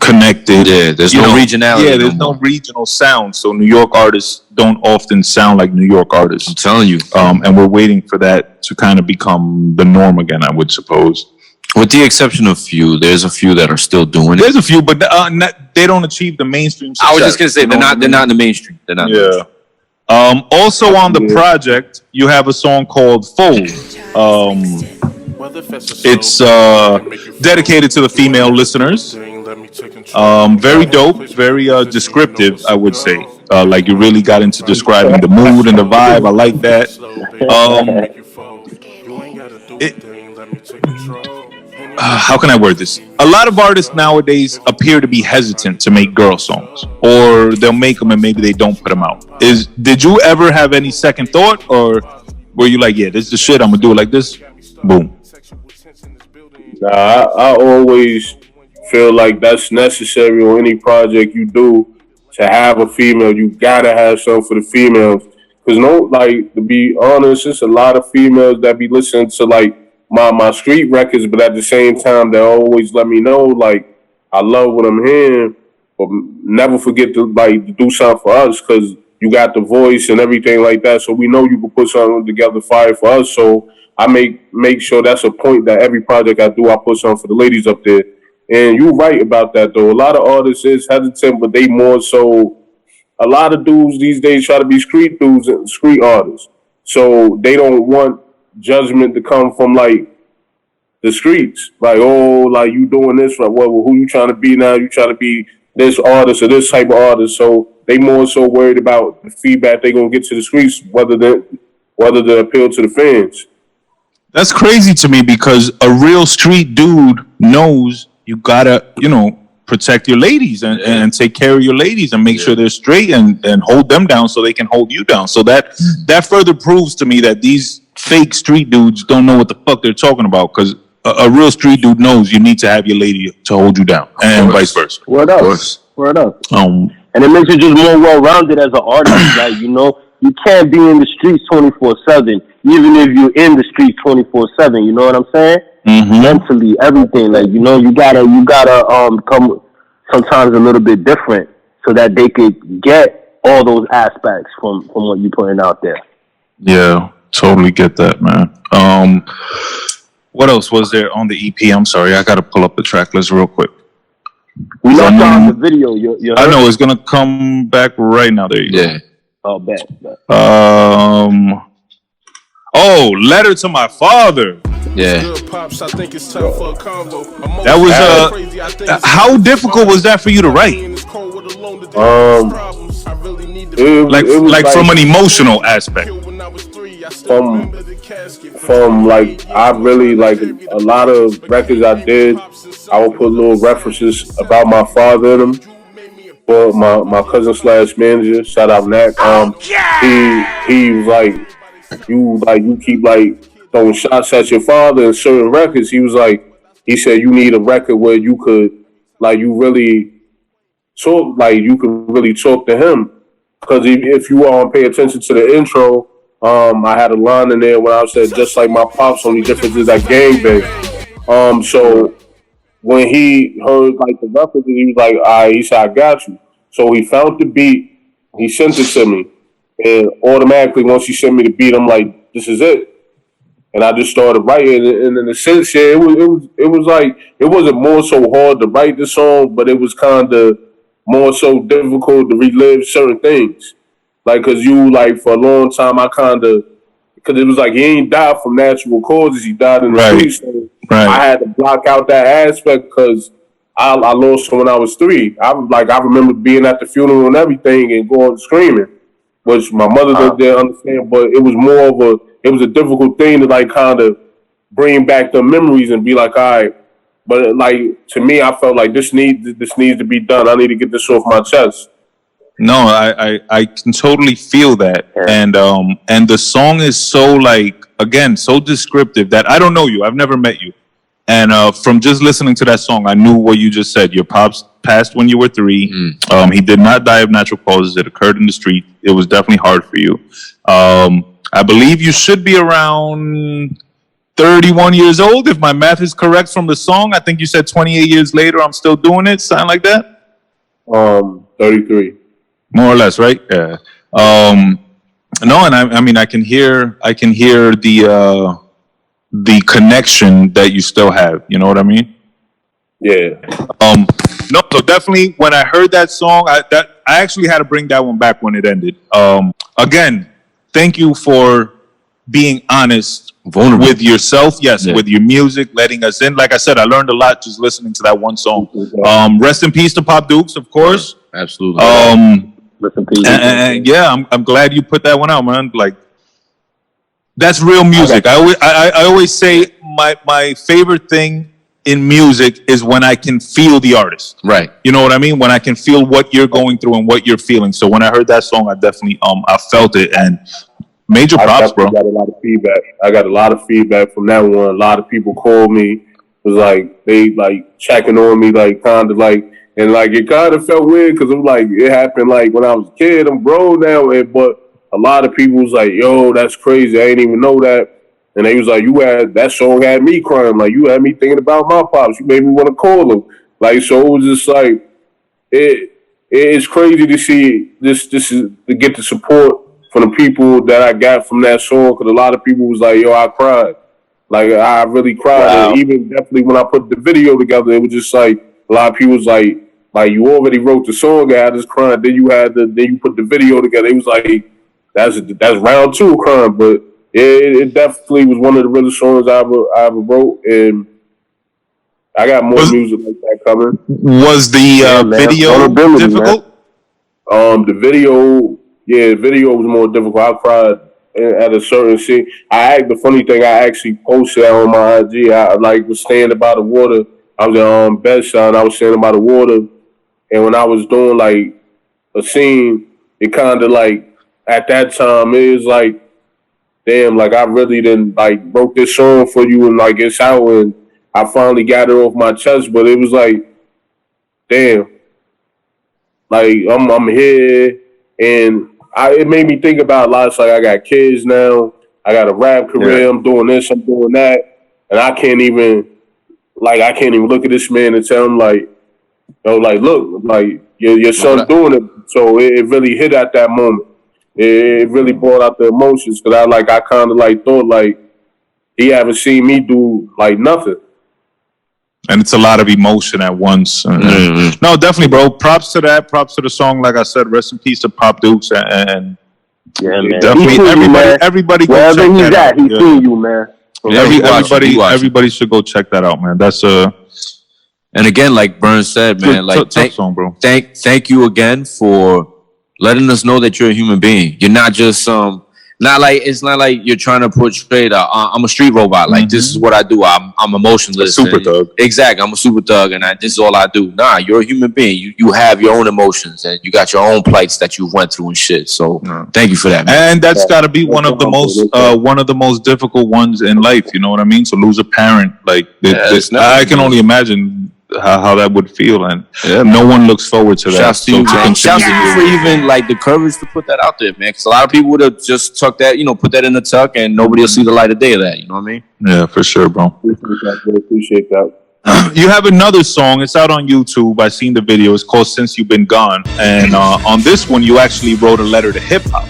connected. Yeah, there's no regionality. Yeah, there's no regional sound, so New York artists don't often sound like New York artists. I'm telling you. And we're waiting for that to kind of become the norm again, I would suppose. With the exception of few, there's a few that are still doing it. There's a few, but they don't achieve the mainstream success. I was just gonna say they're not in the mainstream. They're not. Yeah. Also on the project, you have a song called Fold. It's dedicated to the female listeners. Very dope, very descriptive, I would say. Like you really got into describing the mood and the vibe. I like that. How can I word this? A lot of artists nowadays appear to be hesitant to make girl songs, or they'll make them and maybe they don't put them out. Did you ever have any second thought, or Where you like, yeah, this is the shit. I'm gonna do it like this. Boom. Nah, I always feel like that's necessary on any project you do to have a female. You gotta have something for the females. Cause to be honest, it's a lot of females that be listening to like my street records, but at the same time, they always let me know like I love what I'm hearing, but never forget to like do something for us because you got the voice and everything like that. So we know you can put something together fire for us. So I make sure that's a point that every project I do, I put something for the ladies up there. And you're right about that though. A lot of artists is hesitant, but they more so. A lot of dudes these days try to be street dudes and street artists. So they don't want judgment to come from like the streets. Like, oh, like you doing this, right? Well, who you trying to be now? You trying to be this artist or this type of artist. So they more so worried about the feedback they gonna get to the streets, whether they appeal to the fans. That's crazy to me because a real street dude knows you gotta, protect your ladies and take care of your ladies and make sure they're straight and hold them down so they can hold you down. So that further proves to me that these fake street dudes don't know what the fuck they're talking about because a real street dude knows you need to have your lady to hold you down and vice versa. Word up. And it makes you just more well-rounded as an artist. Like, you can't be in the streets 24/7, even if you're in the streets 24/7. You know what I'm saying? Mm-hmm. Mentally, everything. Like, you gotta come sometimes a little bit different so that they could get all those aspects from what you're putting out there. Yeah, totally get that, man. What else was there on the EP? I'm sorry, I gotta pull up the track list real quick. We left on the video. I know it's gonna come back right now. There you go. Yeah. Oh, bet. Letter to My Father. Yeah. That was how difficult was that for you to write? Like from an emotional aspect. From like I really like a lot of records I did. I would put little references about my father in them. For my cousin / manager, shout out Nat. He was like, you keep like throwing shots at your father in certain records. He said you need a record where you could you really talk, you could really talk to him. Because if you all pay attention to the intro, I had a line in there when I said just like my pops, only difference is that gangbang. So when he heard the references, he was like, all right, he said, I got you. So he found the beat, he sent it to me, and automatically once he sent me the beat, I'm like, this is it. And I just started writing, and in a sense, yeah, it was like it wasn't more so hard to write the song, but it was kind of more so difficult to relive certain things, because for a long time because it was like he ain't died from natural causes, he died in the streets. So I had to block out that aspect because I lost him when I was 3. I remember being at the funeral and everything and going screaming, which my mother didn't understand, but it was a difficult thing to kind of bring back the memories and be like, all right. But to me, I felt like this needs to be done. I need to get this off my chest. No, I can totally feel that, and the song is so so descriptive that I don't know you, I've never met you, and from just listening to that song, I knew what you just said. Your pops passed when you were 3. He did not die of natural causes. It occurred in the street. It was definitely hard for you. I believe you should be around 31 years old, if my math is correct from the song. I think you said 28 years later, I'm still doing it. Something like that. 33. More or less, right? Yeah. No, and I mean, I can hear the connection that you still have. You know what I mean? Yeah. No, so definitely when I heard that song, I actually had to bring that one back when it ended. Again, thank you for being honest, vulnerable with yourself. Yes, with your music, letting us in. Like I said, I learned a lot just listening to that one song. Rest in peace to Pop Dukes, of course. Absolutely. And yeah, I'm glad you put that one out, man. That's real music. I always say my favorite thing in music is when I can feel the artist. Right. You know what I mean? When I can feel what you're going through and what you're feeling. So when I heard that song, I definitely I felt it, and Major props, bro. Got a lot of feedback. I got a lot of feedback from that one. A lot of people called me. Was like they like checking on me, like kind of like, and like it kind of felt weird because it was like it happened like when I was a kid. I'm grown now, but a lot of people was like, "Yo, that's crazy. I didn't even know that." And they was like, "You had that song had me crying. Like you had me thinking about my pops. You made me want to call him." Like so, it was just like it's crazy to see this. This is to get the support from the people that I got from that song because a lot of people was like, "Yo, I cried." Like I really cried. Wow. And even definitely when I put the video together, it was just like a lot of people was like you already wrote the song, I just crying. Then you put the video together. It was like that's round two crying, but it definitely was one of the realest songs I ever wrote, and I got more music like that coming. Was the video difficult? The video was more difficult. I cried at a certain scene. The funny thing, I actually posted that on my IG. I like was standing by the water. I was at Burnz, I was standing by the water, and when I was doing like a scene, it kind of like at that time it was like, damn, like I really didn't like wrote this song for you and like it's out and I finally got it off my chest. But it was like, damn, like I'm here and. It made me think about a lot. It's like I got kids now. I got a rap career. Yeah. I'm doing this. I'm doing that, and I can't even look at this man and tell him like, like look, like your son doing it. So it really hit at that moment. It really brought out the emotions because I kind of like thought like he haven't seen me do like nothing. And it's a lot of emotion at once. Mm-hmm. No, definitely, bro. Props to that. Props to the song. Like I said, rest in peace to Pop Dukes. And yeah, man. Definitely, everybody go wherever check he's that at, he seen you, man. Everybody should go check that out, man. That's And again, like Burnz said, man, like tough song, bro. Thank you again for letting us know that you're a human being. You're not just it's not like you're trying to portray that I'm a street robot. Like this is what I do. I'm emotionless. A super thug. Exactly. I'm a super thug, and this is all I do. Nah, you're a human being. You have your own emotions, and you got your own plights that you went through and shit. So thank you for that, man. And that's got to be one of the most difficult ones in life. You know what I mean? So lose a parent, like I can only imagine how that would feel, and no one looks forward to that. Shouts to you, man. Shouts to you for even like the courage to put that out there, man. Because a lot of people would have just tucked that, put that in the tuck, and nobody will see the light of day of that. You know what I mean? Yeah, for sure, bro. Appreciate that. You have another song. It's out on YouTube. I seen the video. It's called "Since You've Been Gone," and on this one, you actually wrote a letter to hip hop.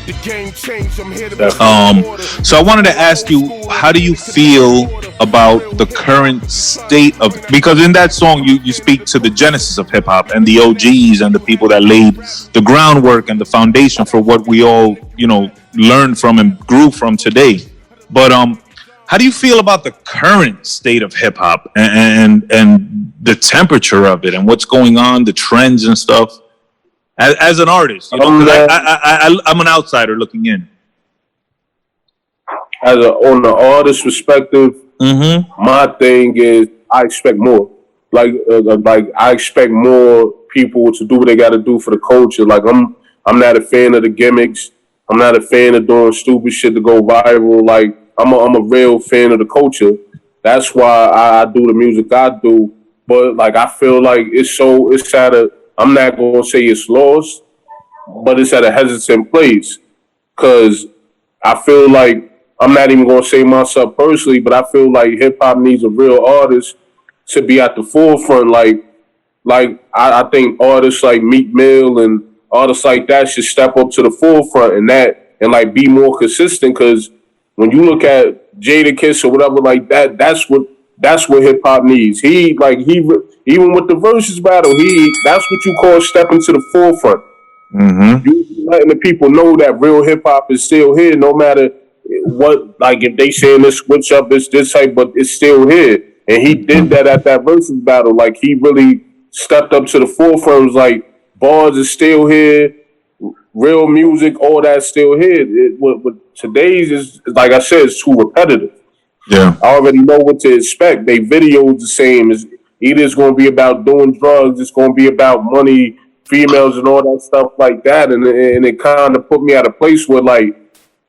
So I wanted to ask you, how do you feel about the current state of? Because in that song, you speak to the genesis of hip hop and the OGs and the people that laid the groundwork and the foundation for what we all, learned from and grew from today. But how do you feel about the current state of hip hop and the temperature of it and what's going on, the trends and stuff? As an artist, I'm an outsider looking in. On the artist perspective, my thing is I expect more. Like I expect more people to do what they got to do for the culture. Like I'm not a fan of the gimmicks. I'm not a fan of doing stupid shit to go viral. Like I'm a real fan of the culture. That's why I do the music I do. But like I feel like it's at a, I'm not gonna say it's lost, but it's at a hesitant place. Cause I feel like I'm not even gonna say myself personally, but I feel like hip hop needs a real artist to be at the forefront. Like I think artists like Meek Mill and artists like that should step up to the forefront and like be more consistent. Cause when you look at Jadakiss or whatever like that, that's what hip hop needs. He even with the versus battle, that's what you call stepping to the forefront. You letting the people know that real hip hop is still here, no matter what. Like if they saying this switch up, it's this type, but it's still here. And he did that at that versus battle. Like he really stepped up to the forefront. It was like bars is still here, real music, all that's still here. What today's is, like I said, it's too repetitive. Yeah, I already know what to expect. They videos the same. Either it's going to be about doing drugs, it's going to be about money, females, and all that stuff like that. And it kind of put me at a place where like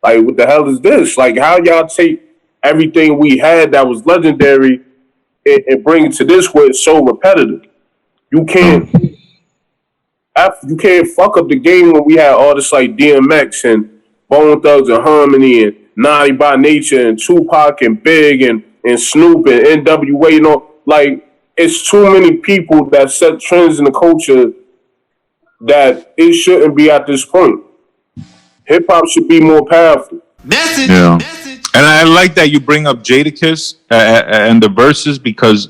Like, what the hell is this? Like, how y'all take everything we had that was legendary and bring it to this where it's so repetitive? You can't fuck up the game when we had artists like DMX and Bone Thugs and Harmony and Naughty by Nature and Tupac and Big and Snoop and NWA. You know, like, it's too many people that set trends in the culture that it shouldn't be at this point. Hip hop should be more powerful. That's it. Yeah. That's it. And I like that you bring up Jadakiss and the verses because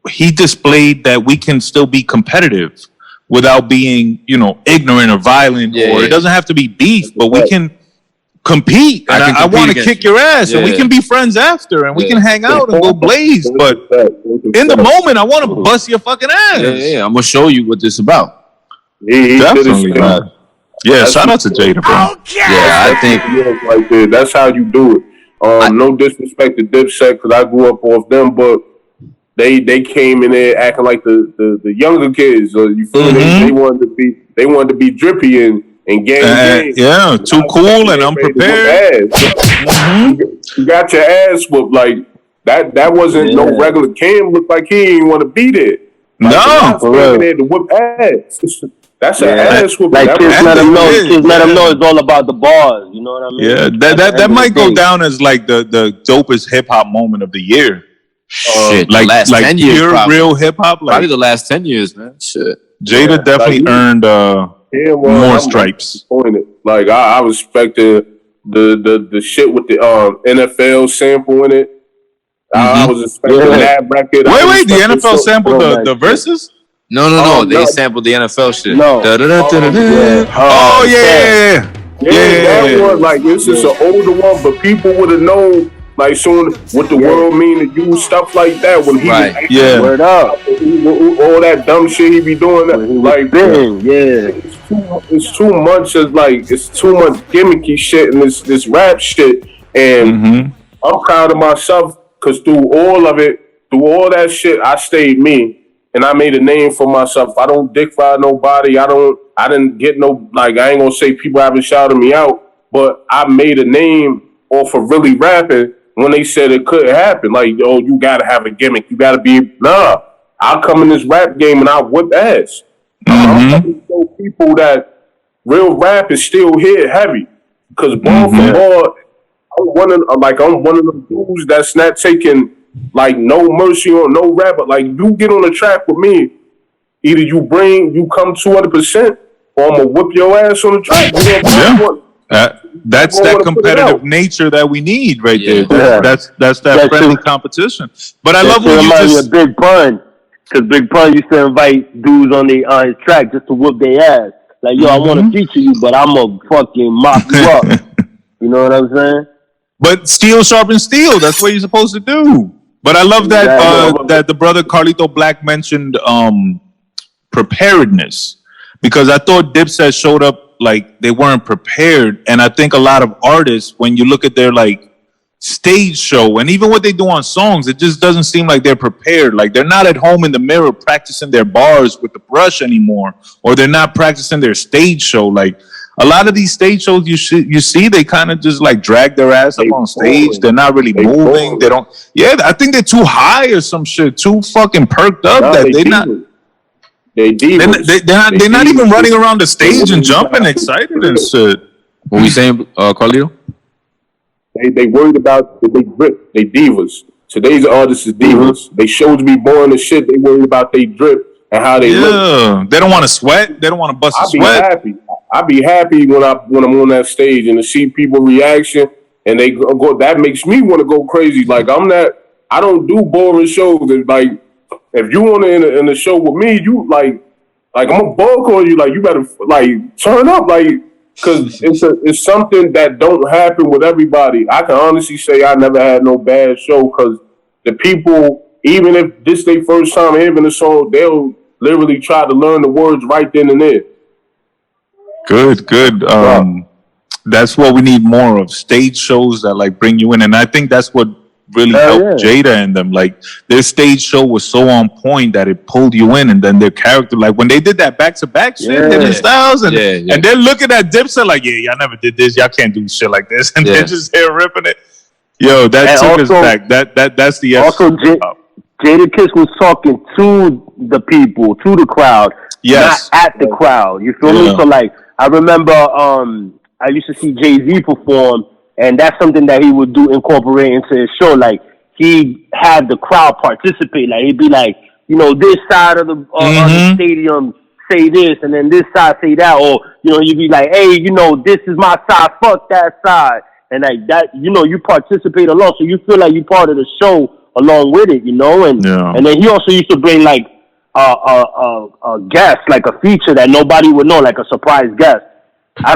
he displayed that we can still be competitive without being, ignorant or violent, or it doesn't have to be beef, but we can compete. And I want to kick your ass, and we can be friends after, and we can hang out and go blaze. But in the moment, I want to bust your fucking ass. Yeah, I'm gonna show you what this is about. He Definitely, man. Yeah, shout out to Jada, bro. Okay. Yeah, I think like that. That's how you do it. No disrespect to Dipset because I grew up off them, but they came in there acting like the younger kids. You feel me? They wanted to be drippy and gang. Yeah, too cool and unprepared. You got your ass whooped like that. That wasn't no regular Cam. Looked like he didn't want to be there. Like, no, for real. There to whip ass. That's an ass whooping. Like kids let them know. Kids let them know it's all about the bars. You know what I mean? Yeah, that might go down as like the dopest hip hop moment of the year. shit, like the last 10 pure years, probably. real hip hop. Like, Probably the last 10 years, man. Shit. Jada definitely earned more stripes. Like I respected the shit with the NFL sample in it. I was expecting that record. Wait, the NFL sampled the verses? No. They sampled the NFL shit. No. Yeah. That one, like, it's just an older one, but people would have known, like, soon what the world mean to you, stuff like that. When he was word up, all that dumb shit he be doing, like, it's too much of it's too much gimmicky shit and this rap shit. And I'm proud of myself because through all that shit, I stayed me. And I made a name for myself. I don't dick ride nobody. I didn't get no, like, I ain't gonna say people haven't shouted me out, but I made a name off of really rapping when they said it couldn't happen. Like, oh, you gotta have a gimmick. You gotta be, I'll come in this rap game and I'll whip ass. I'm trying to show people that real rap is still hit heavy. Because ball for ball, I'm one of them dudes that's not taking, like, no mercy on no rap, but like, you get on the track with me, either you come 200%, or I'm gonna whip your ass on the track. That's that competitive nature that we need right there. That's that friendly competition. But I love what you just Big Pun, because Big Pun used to invite dudes on his track just to whoop their ass. Like, yo, I want to feature you, but I'm gonna fucking mop you up. You know what I'm saying? But steel sharpens steel. That's what you're supposed to do. But I love that that the brother Carlito Black mentioned preparedness, because I thought Dipset showed up like they weren't prepared, and I think a lot of artists, when you look at their like stage show and even what they do on songs, it just doesn't seem like they're prepared. Like they're not at home in the mirror practicing their bars with the brush anymore, or they're not practicing their stage show. Like a lot of these stage shows you see, they kind of just like drag their ass up on stage. They're not really moving. They don't. Yeah, I think they're too high or some shit. Too fucking perked up that they're not. They're not even running around the stage and jumping excited and shit. What we saying, Carlito? They worried about they drip. They divas. Today's artists is divas. They showed to be born and shit. They worried about they drip and how they look. They don't want to sweat. They don't want to bust a sweat. I'd be happy when I'm on that stage and to see people reaction and they go. That makes me want to go crazy. Like I don't do boring shows. Like if you want to in the show with me, you like I'm gonna bulk on you. Like you better like turn up. Like because it's something that don't happen with everybody. I can honestly say I never had no bad show because the people, even if this their first time hearing the song, they'll literally try to learn the words right then and there. Good. That's what we need more of, stage shows that like bring you in. And I think that's what really helped Jada and them. Like their stage show was so on point that it pulled you in, and then their character, like when they did that back-to-back shit, different styles, and they're looking at Dipset like, y'all never did this, y'all can't do shit like this, and they're just here ripping it. Yo, that took us back. That's the also Jada Kiss was talking to the people, to the crowd, not at the crowd. You feel me? So like, I remember I used to see JayZ perform, and that's something that he would do, incorporate into his show. Like he had the crowd participate. Like he'd be like, you know, this side of the stadium say this, and then this side say that, or you know, you'd be like, hey, you know, this is my side, fuck that side, and like that, you know, you participate along, so you feel like you're part of the show along with it, you know, and then he also used to bring like a guest, like a feature that nobody would know, like a surprise guest. I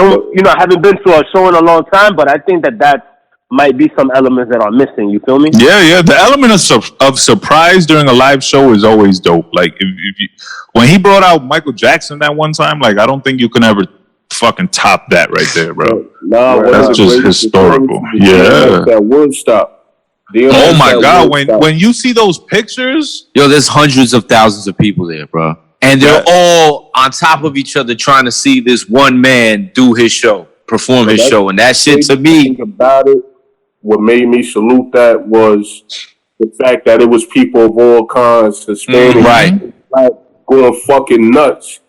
haven't been to a show in a long time, but I think that might be some elements that are missing. You feel me? Yeah. The element of surprise during a live show is always dope. Like when he brought out Michael Jackson that one time, like I don't think you can ever fucking top that right there, bro. No, that's just historical. Yeah. That Woodstock. Oh my God! When you see those pictures, yo, there's hundreds of thousands of people there, bro. And they're all on top of each other trying to see this one man do his show, perform his show. And that shit to me. About it, what made me salute that was the fact that it was people of all kinds, Hispanic, like, going fucking nuts.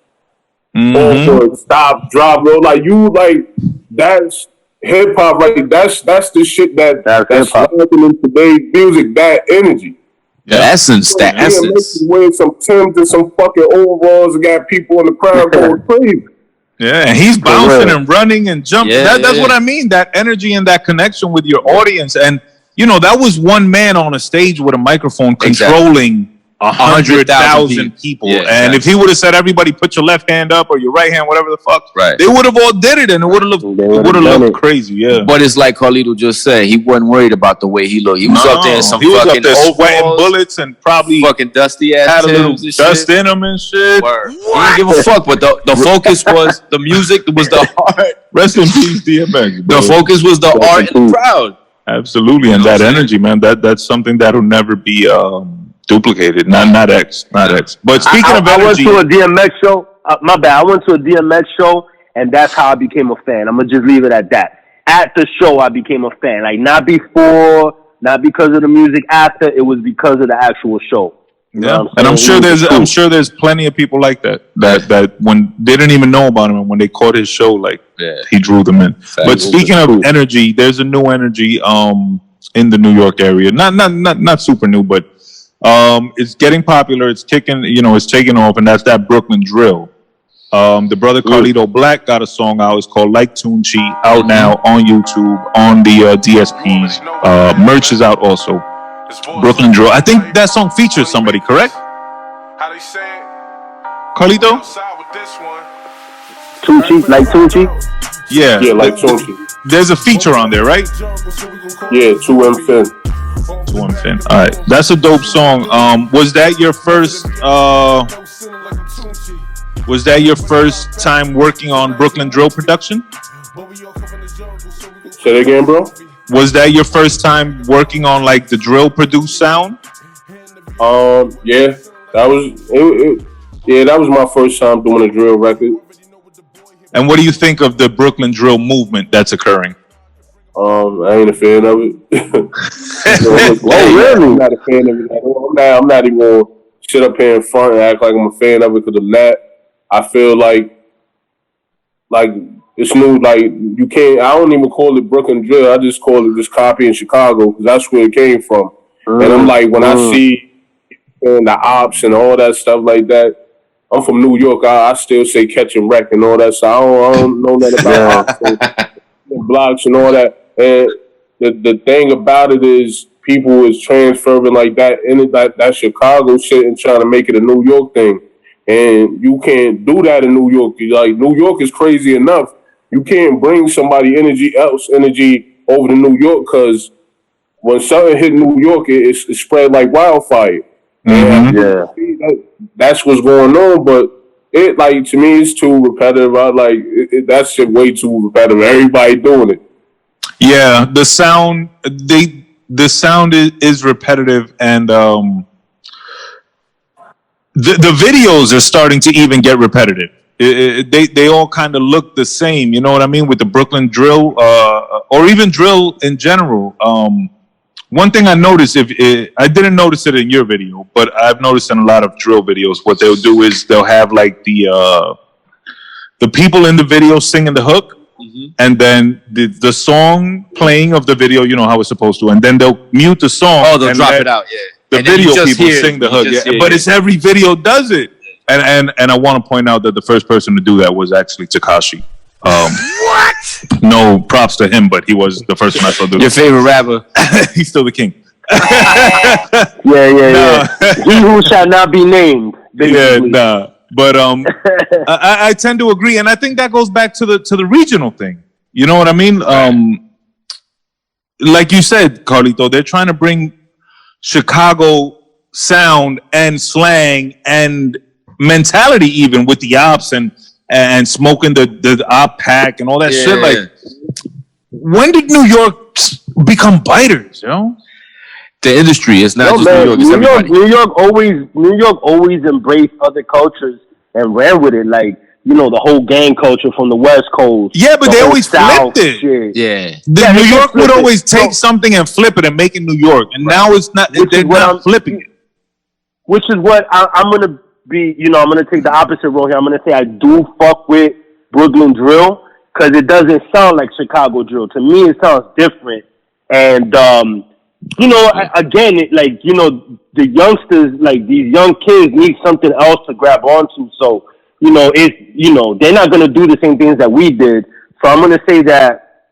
Or stop, drop, bro. Like that's hip hop, right? That's the shit that's happening in today's music, that energy. The essence, the essence. Wearing some Timbs and some fucking overalls and got people in the crowd going crazy. Yeah, and he's bouncing and running and jumping. That's what I mean. That energy and that connection with your audience. And, you know, that was one man on a stage with a microphone controlling 100,000 people. Yeah, and if he would have said, everybody put your left hand up or your right hand, whatever the fuck, they would have all did it, and it would have looked crazy. Yeah. But it's like Carlito just said, he wasn't worried about the way he looked. He was up there in some fucking sweating bullets and probably fucking dusty ass had a little dust in him and shit. He didn't give a fuck. But the focus was the music, was the art. Rest in peace, DMX. The focus was the art and the crowd. Absolutely, and that energy, man. That's something that'll never be duplicated. Not X. But speaking of energy, I went to a DMX show. My bad. I went to a DMX show, and that's how I became a fan. I'm gonna just leave it at that. At the show, I became a fan. Like not before, not because of the music. After, it was because of the actual show. Yeah, and I'm sure there's plenty of people like that when they didn't even know about him, and when they caught his show, like he drew them in. But speaking of energy, there's a new energy in the New York area. Not super new, but it's getting popular. It's kicking, it's taking off, and that's that Brooklyn drill. The brother Carlito Black got a song out. It's called Like Tunchi, out now on YouTube, on the DSPs. Merch is out also. Brooklyn drill. I think that song features somebody, correct? How they say it? Carlito? Tunchi, like Tunchi? Yeah, like Tunchi. There's a feature on there, right? Yeah, 2M Fin. 2M Fin. All right, that's a dope song. Was that your first time working on Brooklyn drill production? Say it again, bro. Was that your first time working on like the drill produced sound? Yeah, that was it. Yeah, that was my first time doing a drill record. And what do you think of the Brooklyn drill movement that's occurring? I ain't a fan of it. Really? I'm not a fan of it. I'm not even gonna sit up here in front and act like I'm a fan of it because I'm not. I feel like it's new. Like you can't. I don't even call it Brooklyn drill. I just call it just copy in Chicago because that's where it came from. And I'm like, when I see the ops and all that stuff like that. I'm from New York. I still say catch and wreck and all that. So I don't know nothing about ops and blocks and all that. And the thing about it is people is transferring like that in that Chicago shit and trying to make it a New York thing. And you can't do that in New York. Like New York is crazy enough. You can't bring somebody energy over to New York because when something hit New York, it's spread like wildfire. And that's what's going on. But it like to me, it's too repetitive. That's shit way too repetitive. Everybody doing it. Yeah, the sound the sound is repetitive, and the videos are starting to even get repetitive. They all kind of look the same. You know what I mean? With the Brooklyn drill, or even drill in general. One thing I noticed, I didn't notice it in your video, but I've noticed in a lot of drill videos, what they'll do is they'll have like the people in the video singing the hook, and then the song playing of the video, you know how it's supposed to, and then they'll mute the song. Oh, they'll drop it out, yeah. The video people sing the hook, yeah. But it's every video does it. And I want to point out that the first person to do that was actually Tekashi. What? No props to him, but he was the first one I saw do. Your favorite rapper? He's still the king. Yeah. He who shall not be named. Basically. Yeah, but I tend to agree, and I think that goes back to the regional thing. You know what I mean? Like you said, Carlito, they're trying to bring Chicago sound and slang and mentality, even with the ops and smoking the op pack and all that shit. Like, when did New York become biters? You know, the industry is not just New York. It's everybody. New York always embraced other cultures and ran with it. Like, you know, the whole gang culture from the West Coast. Yeah, but they always flipped it. Shit. Yeah. New York would always take something and flip it and make it New York, and now it's not. They're not flipping it. Which is what I'm gonna be. You know, I'm gonna take the opposite role here. I'm gonna say I do fuck with Brooklyn drill because it doesn't sound like Chicago drill. To me, it sounds different. And you know, again, the youngsters, like these young kids, need something else to grab onto. So, you know, they're not gonna do the same things that we did. So I'm gonna say that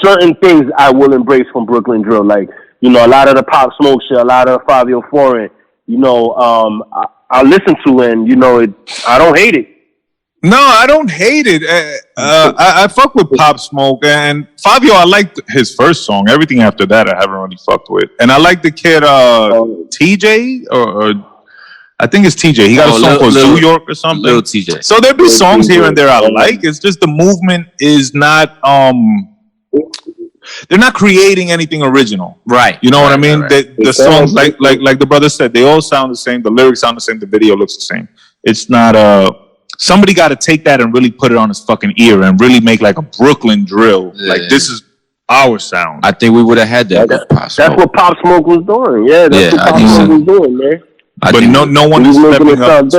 certain things I will embrace from Brooklyn drill, like, you know, a lot of the Pop Smoke shit, a lot of Fabio Foreign. You know, I listen to, and you know, I don't hate it. No, I don't hate it. I fuck with Pop Smoke, and Fabio, I liked his first song. Everything after that, I haven't really fucked with. And I like the kid TJ, or I think it's TJ. He got a song called New York or something. Little TJ. So there'll be songs here and there I like. It's just the movement is not. They're not creating anything original, right? You know what I mean? Right. The songs, like the brother said, they all sound the same. The lyrics sound the same. The video looks the same. It's not somebody got to take that and really put it on his fucking ear and really make like a Brooklyn drill. Yeah. Like, this is our sound. I think we would have had that. That's what Pop Smoke was doing. Yeah, that's what Pop Smoke was doing, man. But no one is stepping up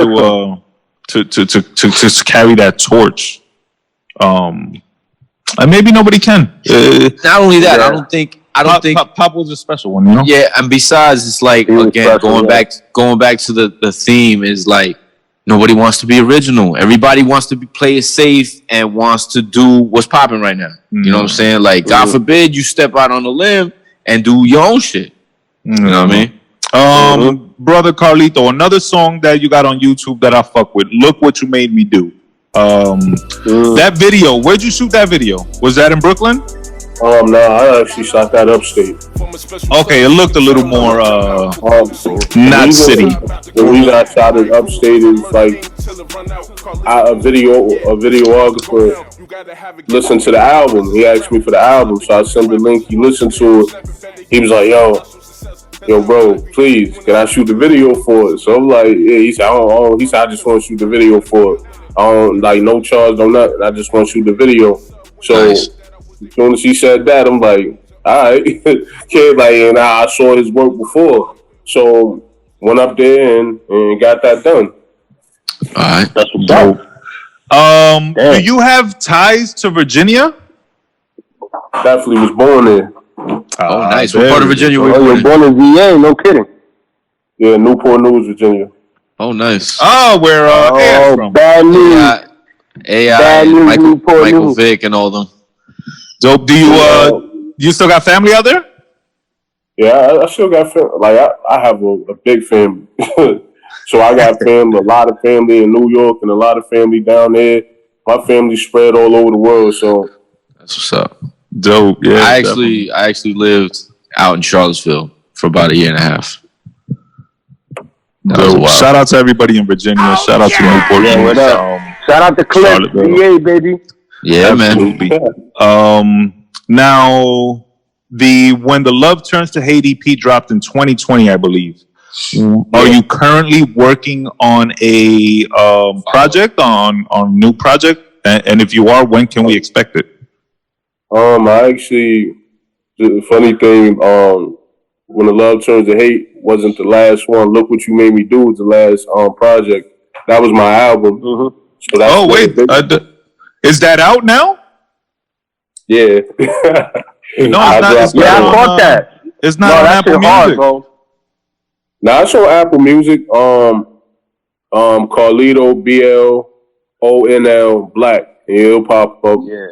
to carry that torch. And maybe nobody can. Not only that, I don't think Pop was a special one, you know. Yeah, and besides, it's like, again, going back to the theme is like, nobody wants to be original. Everybody wants to play it safe and wants to do what's popping right now. You know what I'm saying? Like, God forbid you step out on a limb and do your own shit. You know what I mean? Brother Carlito, another song that you got on YouTube that I fuck with. Look What You Made Me Do. That video, where'd you shoot that video? Was that in Brooklyn? No, I actually shot that upstate. Okay, it looked a little more not city. The reason I shot it upstate is like a videographer listened to the album. He asked me for the album, so I sent the link. He listened to it. He was like, yo, bro, please, can I shoot the video for it? So I'm like, yeah. He said, I just want to shoot the video for it. I don't like no charge, no nothing. I just want to shoot the video. So as soon as he said that, I'm like, all right. Kid, like, and I saw his work before, so went up there and got that done. All right, that's what's up. Do you have ties to Virginia? Definitely was born there. Oh, nice. What part of Virginia were you born in VA? No kidding. Yeah, Newport News, Virginia. Oh, nice. Oh, where AI from? Bad news. AI, Michael Vick, and all them. Dope. Do you still got family out there? Yeah, I still got family. Like I have a big family, so I got family, a lot of family in New York, and a lot of family down there. My family spread all over the world. So that's what's up. Dope. Yeah. I actually lived out in Charlottesville for about a year and a half. Shout out to everybody in Virginia. Shout out to Newport. Yeah, what up? Shout out to Cliff, VA, baby. Yeah, absolutely, man. Now, the When the Love Turns to Hate EP dropped in 2020, I believe. Are you currently working on a project, on new project? And if you are, when can we expect it? I actually, the funny thing, When the Love Turns to Hate wasn't the last one. Look What You Made Me Do was the last project. That was my album. Mm-hmm. So that's is that out now? Yeah. No, I caught that. It's not on Apple Music. Hard, bro. Now it's on Apple Music. Carlito, BLONL, Black. And it'll pop up. Yeah.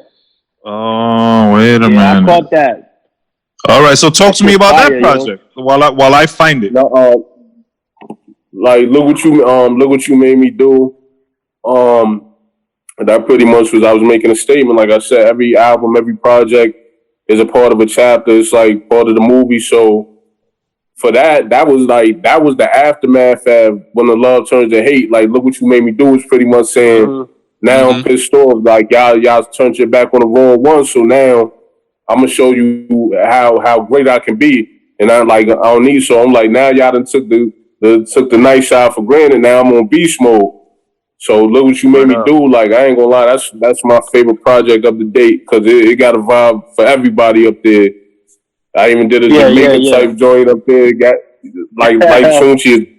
Oh, wait a minute. I caught that. All right, so talk to me about that project while I find it. Like look what you made me do. That pretty much was I was making a statement. Like I said, every album, every project is a part of a chapter. It's like part of the movie. So for that was the aftermath of When the Love Turns to Hate. Like, Look What You Made Me Do is pretty much saying, now I'm pissed off. Like, y'all turned your back on the wrong one. So now I'm gonna show you how great I can be. And I'm like, I don't need. So I'm like, now y'all done took the nice shot for granted. Now I'm on beast mode. So Look What You Made Me Do. Like, I ain't gonna lie, that's my favorite project up to date because it got a vibe for everybody up there. I even did a Jamaican type joint up there. Got like Tunchi,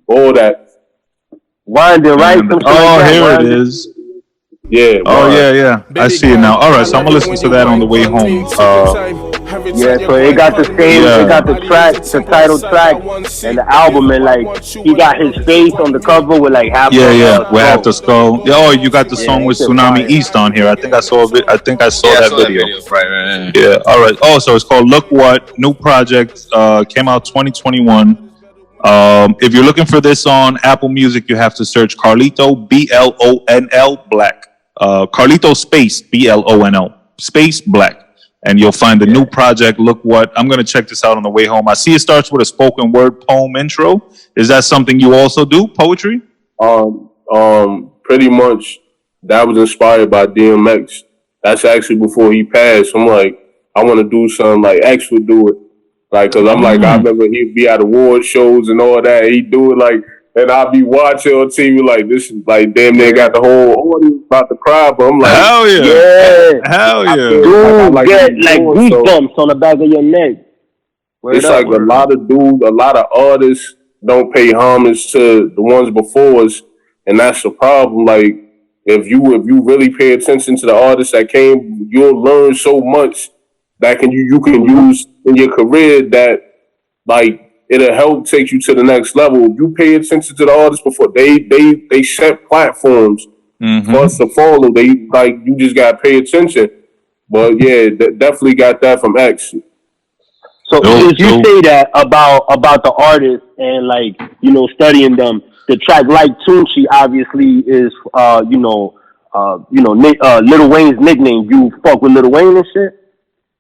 all that. Winding right. Here it is. Yeah. Yeah. I see it now. All right, so I'm gonna listen to that on the way home. So it got the same. It got the track, the title track, and the album, and like he got his face on the cover with like half. With half the skull. Oh, you got the song with Tsunami East on here. I think I saw it. I think I saw that video. Right. Yeah. All right. Oh, so it's called Look What, new project. Came out 2021. If you're looking for this on Apple Music, you have to search Carlito, BLONL, Black. Carlito space BLONL space Black. And you'll find the new project, Look What. I'm going to check this out on the way home. I see it starts with a spoken word poem intro. Is that something you also do, poetry? Pretty much that was inspired by DMX. That's actually before he passed. I'm like, I want to do something like X would do it. Like, cause I'm like, I remember he'd be at award shows and all that. He'd do it like, and I'd be watching on TV like, this is like, damn near got the whole audience about to cry. But I'm like, hell yeah. Dude, like get like goosebumps on the back of your neck. It's like a lot of artists don't pay homage to the ones before us, and that's the problem. Like, if you really pay attention to the artists that came, you'll learn so much that you can use in your career that like it'll help take you to the next level. If you pay attention to the artists before they set platforms for us to follow. They like you just gotta pay attention. But yeah, definitely got that from X. So if you say that about the artists and like studying them, the track like Tunchi obviously is Lil Wayne's nickname. You fuck with Lil Wayne and shit?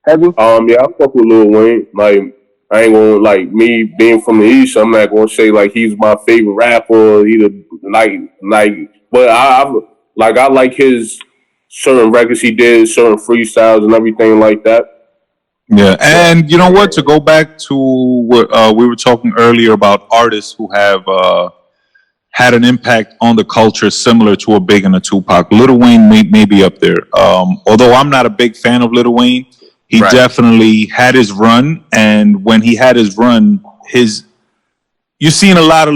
Have you? Yeah, I fuck with Lil Wayne. Like, I ain't gonna, like, me being from the East, I'm not gonna say like he's my favorite rapper. Either but I like his certain records he did, certain freestyles and everything like that. Yeah, and you know what? To go back to what we were talking earlier about artists who have had an impact on the culture similar to a Big and a Tupac. Lil Wayne may be up there. Although I'm not a big fan of Lil Wayne, he definitely had his run. And when he had his run, you've seen a lot of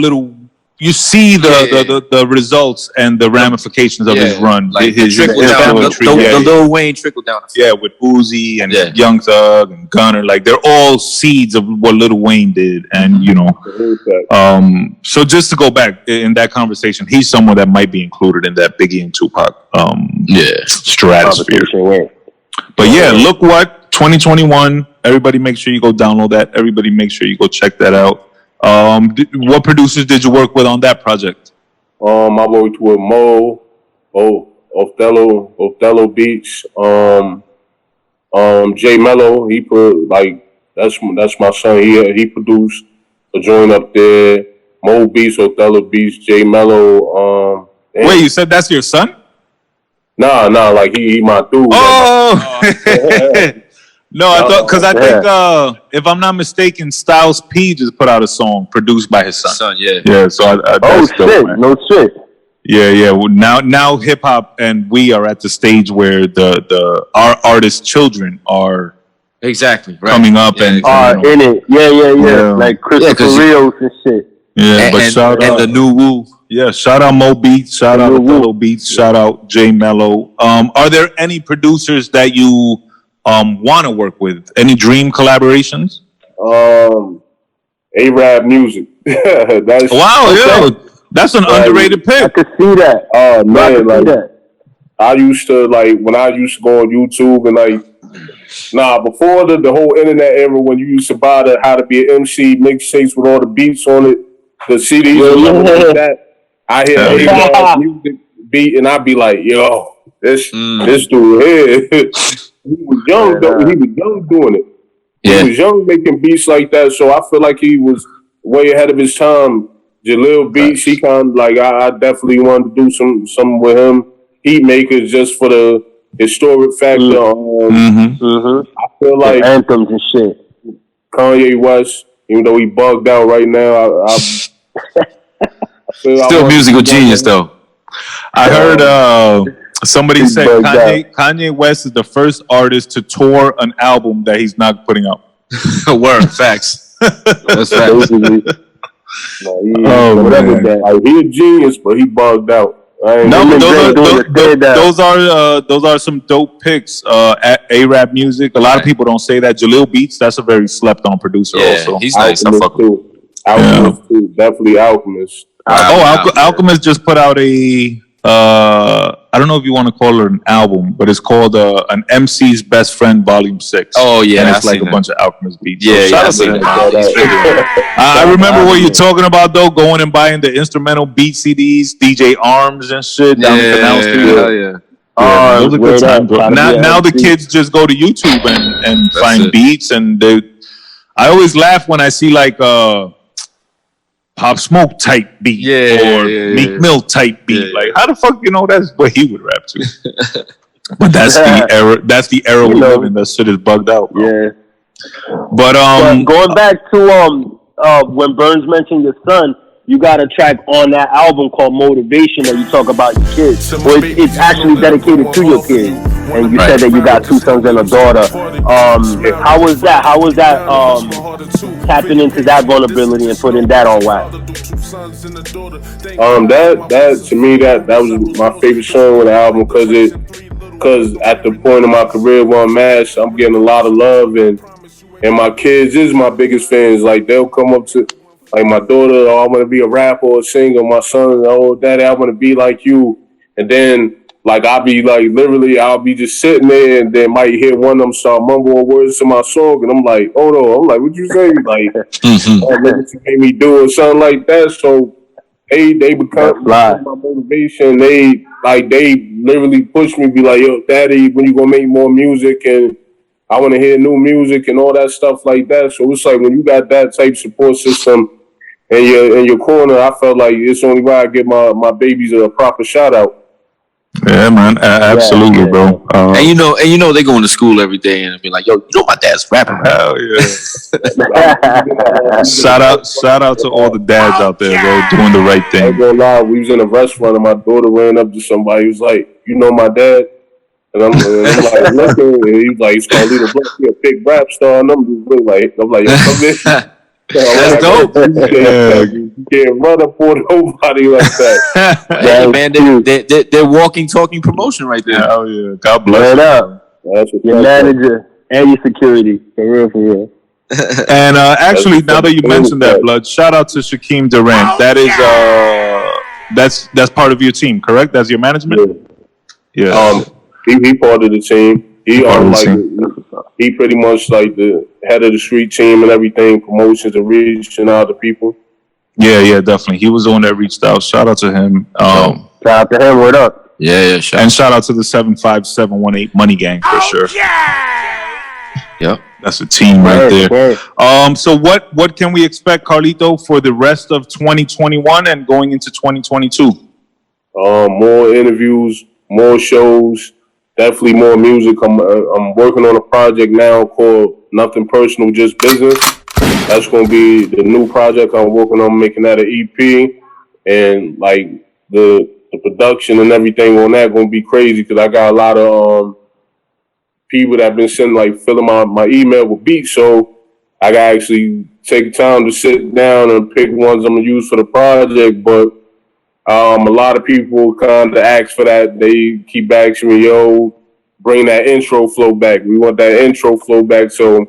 you see the results and the ramifications of his run. Like his the Lil Wayne trickle down. Yeah, with Uzi and Young Thug and Gunner, like they're all seeds of what Lil Wayne did, and so just to go back in that conversation, he's someone that might be included in that Biggie and Tupac stratosphere. But yeah, Look What 2021. Everybody, make sure you go download that. Everybody, make sure you go check that out. What producers did you work with on that project? I worked with Mo, Othello Beats, Jay Mello. He put that's my son. He produced a joint up there. Mo Beats, Othello Beats, Jay Mello. Wait, you said that's your son? Nah, like he my dude. Oh, No, I thought because I think if I'm not mistaken, Styles P just put out a song produced by his son. Yeah. So oh shit, dope, no shit. Yeah. Well, now hip hop and we are at the stage where our artists' children are exactly coming up and in it. Yeah. Like Christopher Rios and shit. Yeah, but shout out the new Woo. Yeah, shout out Mo Beats, shout out Othello Beats, shout out J Mello. Are there any producers that you want to work with? Any dream collaborations? A-Rap Music. That's an underrated pick. I could see that. Oh man, I used to when I used to go on YouTube and before the whole internet era when you used to buy the How to Be an MC mixtapes with all the beats on it, the CDs like that. I hear A-Rap Music beat and I'd be like, yo, this dude here. He was young though. He was young doing it. He was young making beats like that, so I feel like he was way ahead of his time. Jalil Beats, he kind of I definitely wanted to do some with him. Heat Makers just for the historic factor. I feel like the anthems and shit. Kanye West, even though he bugged out right now, I still musical genius though. I heard somebody say Kanye West is the first artist to tour an album that he's not putting out. Word, facts. That's facts. He a genius, but he bugged out. Those are some dope picks. A-Rap Music. A lot of people don't say that. Jalil Beats, that's a very slept on producer. Also, he's nice. I fuck with him. Alchemist too, definitely Alchemist. Alchemist just put out a I don't know if you want to call it an album, but it's called an MC's Best Friend Volume 6. Oh yeah, and it's like a bunch of Alchemist beats. Yeah, so I remember what you're talking about though, going and buying the instrumental beat CDs, DJ Arms and shit down the Canal Street. Those are good times. Now the kids just go to YouTube and find beats, and I always laugh when I see like Pop Smoke type beat or Meek Mill type beat. Like, how the fuck that's what he would rap to? But that's the era. That's the era we live in. That shit is bugged out, bro. Yeah. But going back to when Burnz mentioned your son, you got a track on that album called Motivation that you talk about your kids. Well, it's actually dedicated to your kids. And you said that you got 2 sons and a daughter. How was that? How was that tapping into that vulnerability and putting that on wax? That to me that was my favorite song on the album because at the point of my career where I'm at, I'm getting a lot of love and my kids is my biggest fans. Like they'll come up to like my daughter, I want to be a rapper or a singer. My son, daddy, I want to be like you. And then like I'll be like literally I'll be just sitting there and then might hear one of them start mumbling words to my song and I'm like, hold on, I'm like, what you say? Like what you made me do or something like that. So they become my motivation. They literally push me, be like, yo, daddy, when you gonna make more music and I wanna hear new music and all that stuff like that. So it's like when you got that type support system in your corner, I felt like it's only right I give my babies a proper shout out. Yeah, man, absolutely, bro. And you know, they going to school every day and be like, "Yo, my dad's rapping." Hell yeah! shout out to all the dads out there, bro, doing the right thing. I ain't gonna lie, we was in a restaurant and my daughter ran up to somebody. He was like, "You know my dad?" And I'm like, looking, and he's like, "He's Carlito, he a big rap star." And I'm just like, "Yo, come in." That's dope. You can't run up on nobody like that. Hey, man, they're walking, talking promotion right there. Hell yeah. God bless you. Your manager and your security. For real. And actually, now that you mentioned that, Blood, shout out to Shaquem Durant. That is, that's part of your team, correct? That's your management? Yeah. He part of the team. He pretty much like the head of the street team and everything, promotions and reaching out to people. Yeah, definitely. He was the one that reached out. Shout out to him. Shout out to him. Word up. Yeah. And shout out to the 75718 Money Gang for sure. Yep. That's a team right there. So what can we expect, Carlito, for the rest of 2021 and going into 2022? More interviews, more shows. definitely more music. I'm working on a project now called Nothing Personal, Just Business. That's going to be the new project I'm working on, making that an EP. And like the production and everything on that going to be crazy because I got a lot of people that have been sending, like, filling my email with beats. So I got to actually take time to sit down and pick ones I'm going to use for the project. But a lot of people kind of ask for that. They keep asking me, yo, bring that intro flow back. We want that intro flow back. So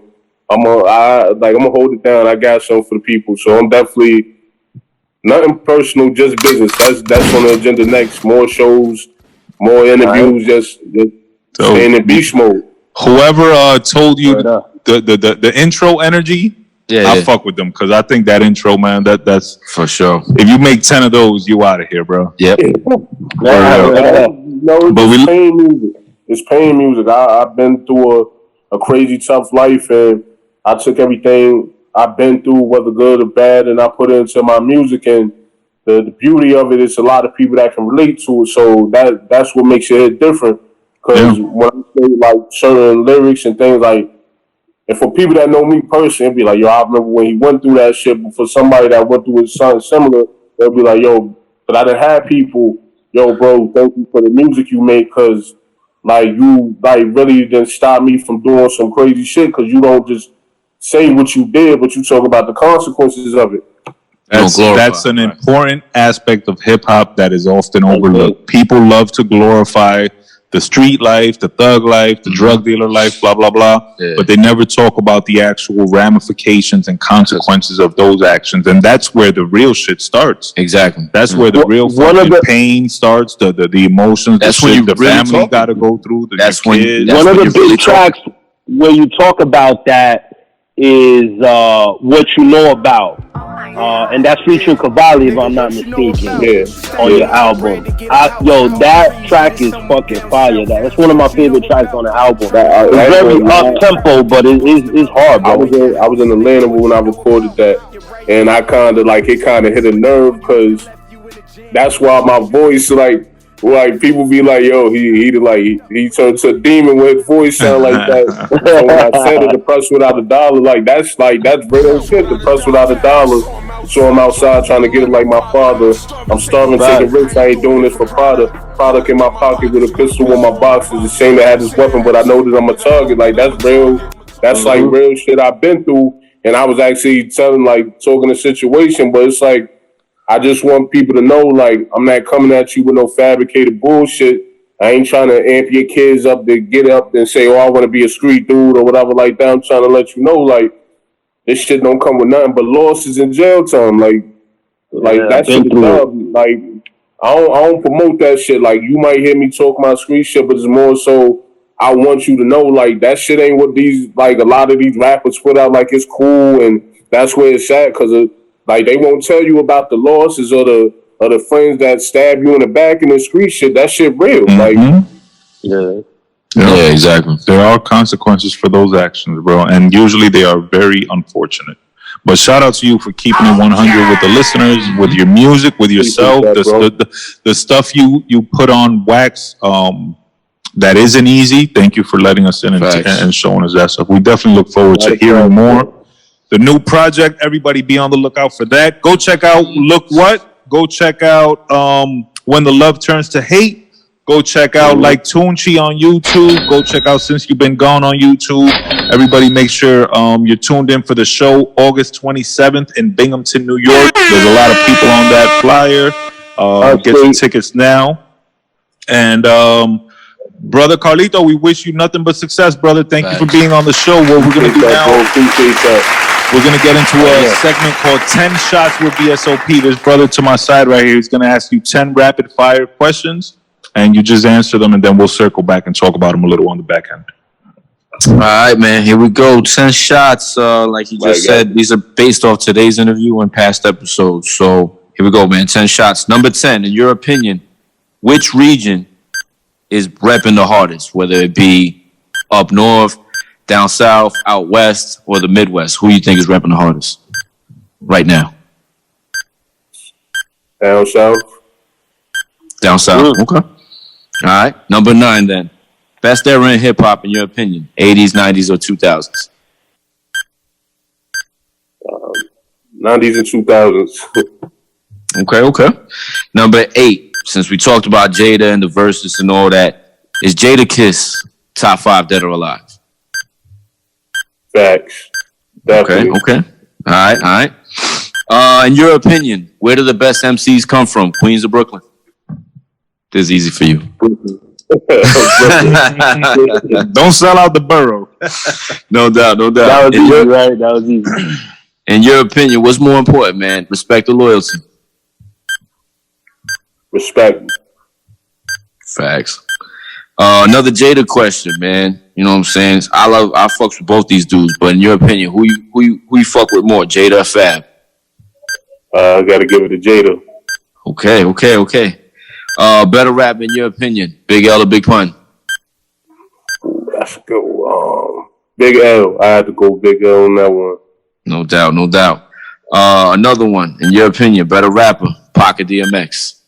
I'm gonna hold it down. I got something for the people. So I'm definitely Nothing Personal, Just Business. That's on the agenda next. More shows, more interviews, just staying in beast mode. Whoever told you the intro energy, I fuck with them because I think that intro, man, that's for sure. If you make 10 of those, you out of here, bro. Yep. It's pain music. It's pain music. I've been through a crazy tough life, and I took everything I've been through, whether good or bad, and I put it into my music. And the beauty of it is a lot of people that can relate to it. So that's what makes it hit different. Because when I say like certain lyrics and things like, and for people that know me personally, it'd be like, yo, I remember when he went through that shit. But for somebody that went through something similar, they'll be like, yo, but I done had people, yo, bro, thank you for the music you make, because like you like really didn't stop me from doing some crazy shit, because you don't just say what you did, but you talk about the consequences of it. That's an important aspect of hip hop that is often overlooked. People love to glorify the street life, the thug life, the drug dealer life, blah, blah, blah. Yeah. But they never talk about the actual ramifications and consequences of those actions. And that's where the real shit starts. Exactly. That's where the real fucking pain starts, the emotions, that's the when shit the really family got to go through. That's one of the big tracks where you talk about that is What You Know About. And that's featuring Cavalli, if I'm not mistaken, on your album. That track is fucking fire. That's one of my favorite tracks on the album. It's very up-tempo, but it's hard, bro. I was in Atlanta when I recorded that, and I kind of like, it kind of hit a nerve, because that's why my voice, like people be like, yo, he turned to a demon with his voice sound like that. So when I said it, the press without a dollar, that's real shit. The press without a dollar. So I'm outside trying to get it like my father. I'm starving, taking risks. I ain't doing this for product in my pocket with a pistol in my box. It's a shame to have this weapon, but I know that I'm a target. Like, that's real. That's like real shit I've been through. And I was actually talking a situation, but it's like, I just want people to know, like, I'm not coming at you with no fabricated bullshit. I ain't trying to amp your kids up to get up and say, oh, I want to be a street dude or whatever like that. I'm trying to let you know, like, this shit don't come with nothing but losses in jail time. Like that shit is dumb. Like, I don't promote that shit. Like, you might hear me talk my street shit, but it's more so I want you to know, like, that shit ain't what these, like, a lot of these rappers put out, like, it's cool, and that's where it's at, because like, they won't tell you about the losses or the friends that stab you in the back in the street shit. That shit real. Like, yeah, exactly. There are consequences for those actions, bro, and usually they are very unfortunate. But shout out to you for keeping it 100 with the listeners, with your music, with yourself, the stuff you put on wax. That isn't easy. Thank you for letting us in and showing us that stuff. We definitely look forward to hearing more. The new project, everybody be on the lookout for that. Go check out Go check out When the Love Turns to Hate. Go check out Like Tunchi on YouTube. Go check out Since You've Been Gone on YouTube. Everybody make sure you're tuned in for the show August 27th in Binghamton, New York. There's a lot of people on that flyer. Get your tickets now. And brother Carlito, we wish you nothing but success, brother. Thank you for being on the show. What we're going to do now, we're going to get into a segment called 10 Shots with V.S.O.P. This brother to my side right here is going to ask you 10 rapid fire questions, and you just answer them, and then we'll circle back and talk about them a little on the back end. All right, man. Here we go. 10 shots. Like you just said, these are based off today's interview and past episodes. So here we go, man. 10 shots. Number 10, in your opinion, which region is repping the hardest, whether it be up north, down south, out west, or the Midwest? Who you think is repping the hardest right now? Down south. Down south. Okay. All right. Number 9 then. Best era in hip hop, in your opinion? 80s, 90s, or 2000s? 90s and 2000s. Okay. Number 8. Since we talked about Jada and the verses and all that, is Jadakiss top 5 dead or alive? Facts. Definitely. Okay. All right. In your opinion, where do the best MCs come from? Queens or Brooklyn? This is easy for you. Don't sell out the borough. No doubt. That was easy, right? That was easy. In your opinion, what's more important, man? Respect or loyalty? Respect. Facts. Another Jada question, man. You know what I'm saying? I fucks with both these dudes, but in your opinion, who you fuck with more, Jada or Fab? I gotta give it to Jada. Okay. Better rap in your opinion, Big L or Big Pun? That's good. Big L. I had to go Big L on that one. No doubt. Another one, in your opinion, better rapper, Pac or DMX?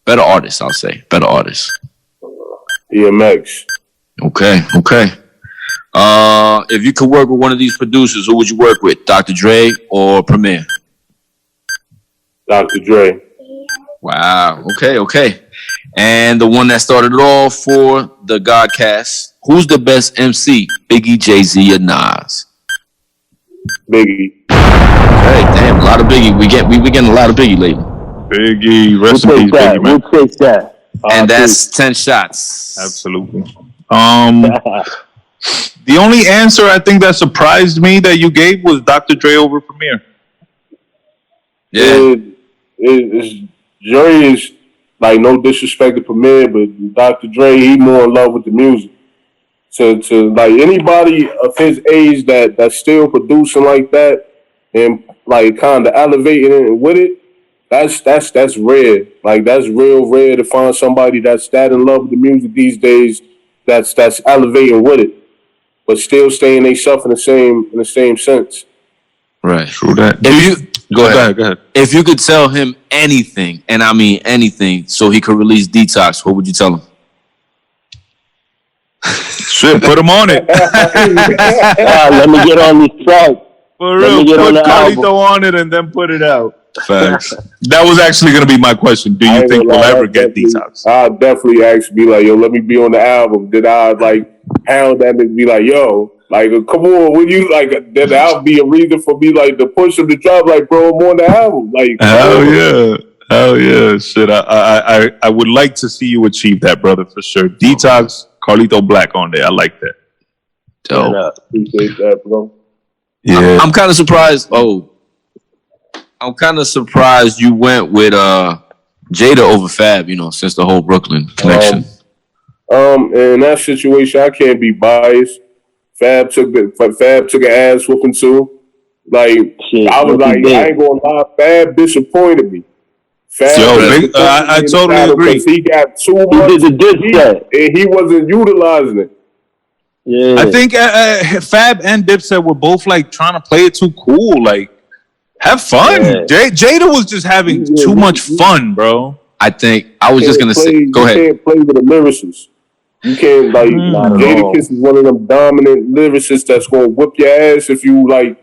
Better artist, I'll say. Better artist. DMX. Okay. If you could work with one of these producers, who would you work with? Dr. Dre or Premier? Dr. Dre. Wow. Okay. And the one that started it all for the Godcast, who's the best MC? Biggie, JayZ, or Nas? Biggie. Hey, damn, a lot of Biggie. We getting a lot of Biggie lately. Biggie, rest in peace, Biggie, man. We'll take that. And that's 10 shots. Absolutely. The only answer I think that surprised me that you gave was Dr. Dre over Premier. Yeah. Dre is, like, no disrespect to Premier, but Dr. Dre, he more in love with the music. To like anybody of his age that's still producing like that and like kind of elevating it with it, that's rare. Like that's real rare to find somebody that's that in love with the music these days. That's elevating with it, but still staying themselves in the same sense. Right. True that. Go ahead. Go ahead. If you could tell him anything, and I mean anything, so he could release Detox, what would you tell him? Shit, put him on it. Let me get on this track. For real, put Carlito on it and then put it out. Facts. That was actually going to be my question. Do you think we'll ever get Detox? I'll definitely actually be like, yo, let me be on the album. Did I like hound that and be like, yo, like, come on, would you like that? That'll be a reason for me like to push him to drop, like, bro, I'm on the album. Like, hell yeah. Shit, I would like to see you achieve that, brother, for sure. Detox, Carlito Black on there. I like that. Dope. Appreciate that, bro. Yeah. I'm kind of surprised. I'm kind of surprised you went with Jada over Fab, you know, since the whole Brooklyn connection. In that situation, I can't be biased. Fab took an ass whooping too. Like, shit, I was like, I ain't gonna lie, Fab disappointed me. I totally agree. He got too much. And he wasn't utilizing it. Yeah. I think Fab and Dipset were both like trying to play it too cool. Like, have fun. Yeah. Jada was just having too much fun, bro. I think I was just gonna say, go ahead. You can't play with the lyricists. You can't like Jadakiss is one of them dominant lyricists that's gonna whip your ass if you don't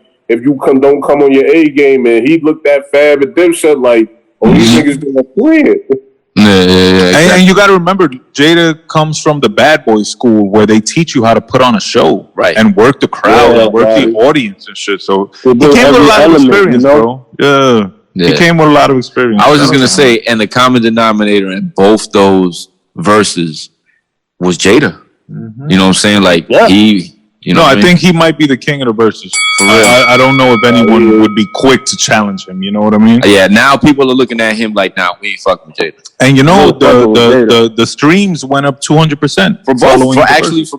come on your A game. And he looked at Fab and Dipset like, oh, these niggas gonna play it. Yeah. Exactly. And you got to remember, Jada comes from the Bad Boy school where they teach you how to put on a show, right, and work the crowd, and work the audience and shit. So he came with a lot of experience, bro. Yeah. He came with a lot of experience. I was just gonna say, and the common denominator in both those verses was Jada. Mm-hmm. You know what I'm saying? Like he. You know I think he might be the king of the verses. For real. I don't know if anyone would be quick to challenge him. You know what I mean? Yeah. Now people are looking at him like, nah, we ain't fucking with Jada. And you know the streams went up 200% for both. For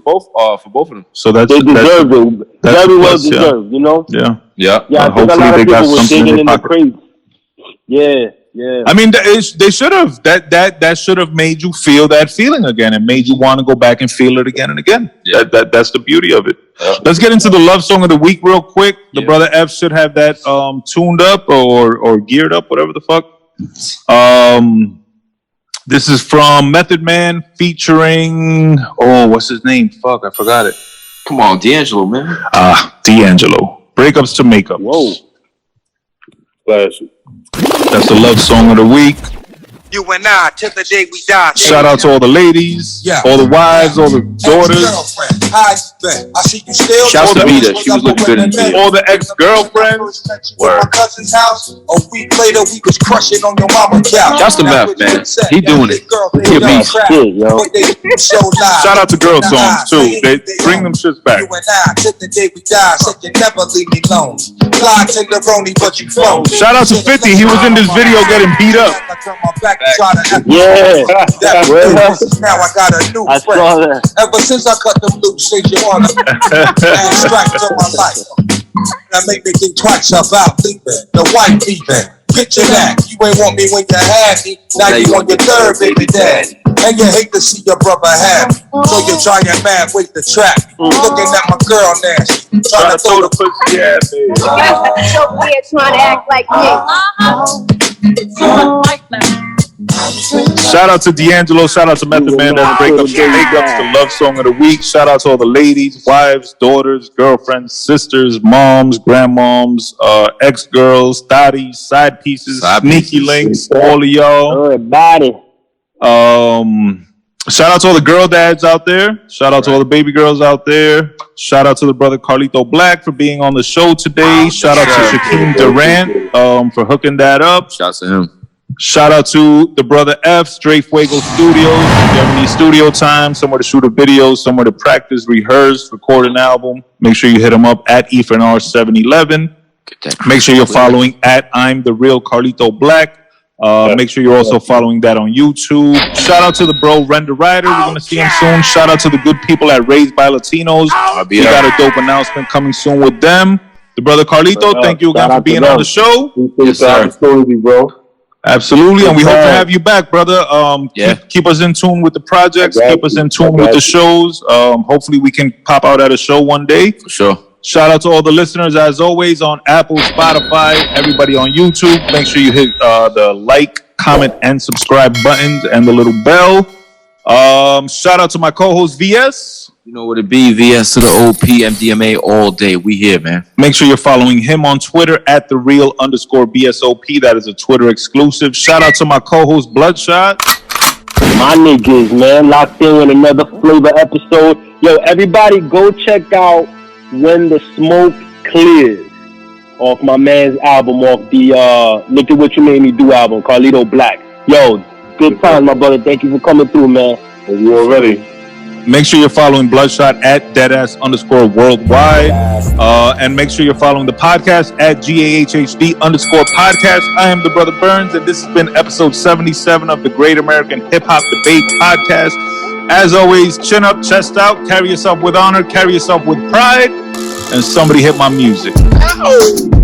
both of them. So they deserve it. Very well deserved. You know? Yeah. Yeah. I think a lot of people were digging in the crates. Yeah. I mean, they should have. That should have made you feel that feeling again and made you want to go back and feel it again and again. Yeah. That's the beauty of it. Yeah. Let's get into the love song of the week real quick. The brother F should have that tuned up or geared up, whatever the fuck. This is from Method Man featuring, what's his name? Fuck, I forgot it. Come on, D'Angelo, man. D'Angelo. Breakups to Makeups. Whoa. Classic. That's the love song of the week. You and I, till the day we die. Shout out to all the ladies, all the wives, all the daughters. Shouts to Vita. She was looking good in the All the ex-girlfriends. Word. A week later, we was crushing on your mama couch. Shouts to Meth, man. He doing it. He a beast. Shit, yo. Shout out to girl songs too. They bring them shits back. You and I, till the day we die, said you never leave me alone. Fly to the Roni, but you flown. Shout out to 50. He was in this video getting beat up. Yeah. Now I got a new I saw that. Ever since I cut them loose, say you wanna add strike to my life. I make me think twice about leaving the white leaving. Picture that, you ain't want me when you had me. Now you on your third baby daddy. And you hate to see your brother happy. So you're trying mad, wait to trap. Looking at my girl nasty. Trying to throw the pussy at me. So weird trying to act like me. Shout out to D'Angelo. Shout out to Method Man. That's Breakups to Makeups, the love song of the week. Shout out to all the ladies, wives, daughters, girlfriends, sisters, moms, grandmoms, ex-girls, thotties, side pieces, sneaky links, all of y'all. Everybody. Shout out to all the girl dads out there. Shout out to all the baby girls out there. Shout out to the brother Carlito Black for being on the show today. Shout out to Shaquem Durant for hooking that up. Shouts to him. Shout out to the brother F, Straight Fuego Studios. If you ever need studio time, somewhere to shoot a video, somewhere to practice, rehearse, record an album, make sure you hit him up at EFNR711. Make sure you're following at I'm the Real Carlito Black. Make sure you're also following that on YouTube. Shout out to the bro Render Rider. We're going to see him soon. Shout out to the good people at Raised by Latinos. We got a dope announcement coming soon with them. The brother Carlito, thank you again for being on the show. Yes, sir. Bro. Absolutely, and we hope to have you back, brother. Keep us in tune with the projects. Keep us in tune with the shows. Hopefully, we can pop out at a show one day. For sure. Shout out to all the listeners, as always, on Apple, Spotify, everybody on YouTube. Make sure you hit the like, comment, and subscribe buttons and the little bell. Shout out to my co-host, VS. You know what it be, VS to the OP, MDMA all day. We here, man. Make sure you're following him on Twitter at @thereal_V.S.O.P. That is a Twitter exclusive. Shout out to my co-host, Bludshot. My niggas, man, locked in with another flavor episode. Yo, everybody go check out When the Smoke Clears off my man's album, off the Look at What You Made Me Do album, Carlito Black. Yo, good time, my brother. Thank you for coming through, man. You already. Make sure you're following Bloodshot at @deadass_worldwide. And make sure you're following the podcast at GAHHD_podcast. I am the brother Burnz, and this has been episode 77 of the Great American Hip Hop Debate Podcast. As always, chin up, chest out, carry yourself with honor, carry yourself with pride, and somebody hit my music. Ow!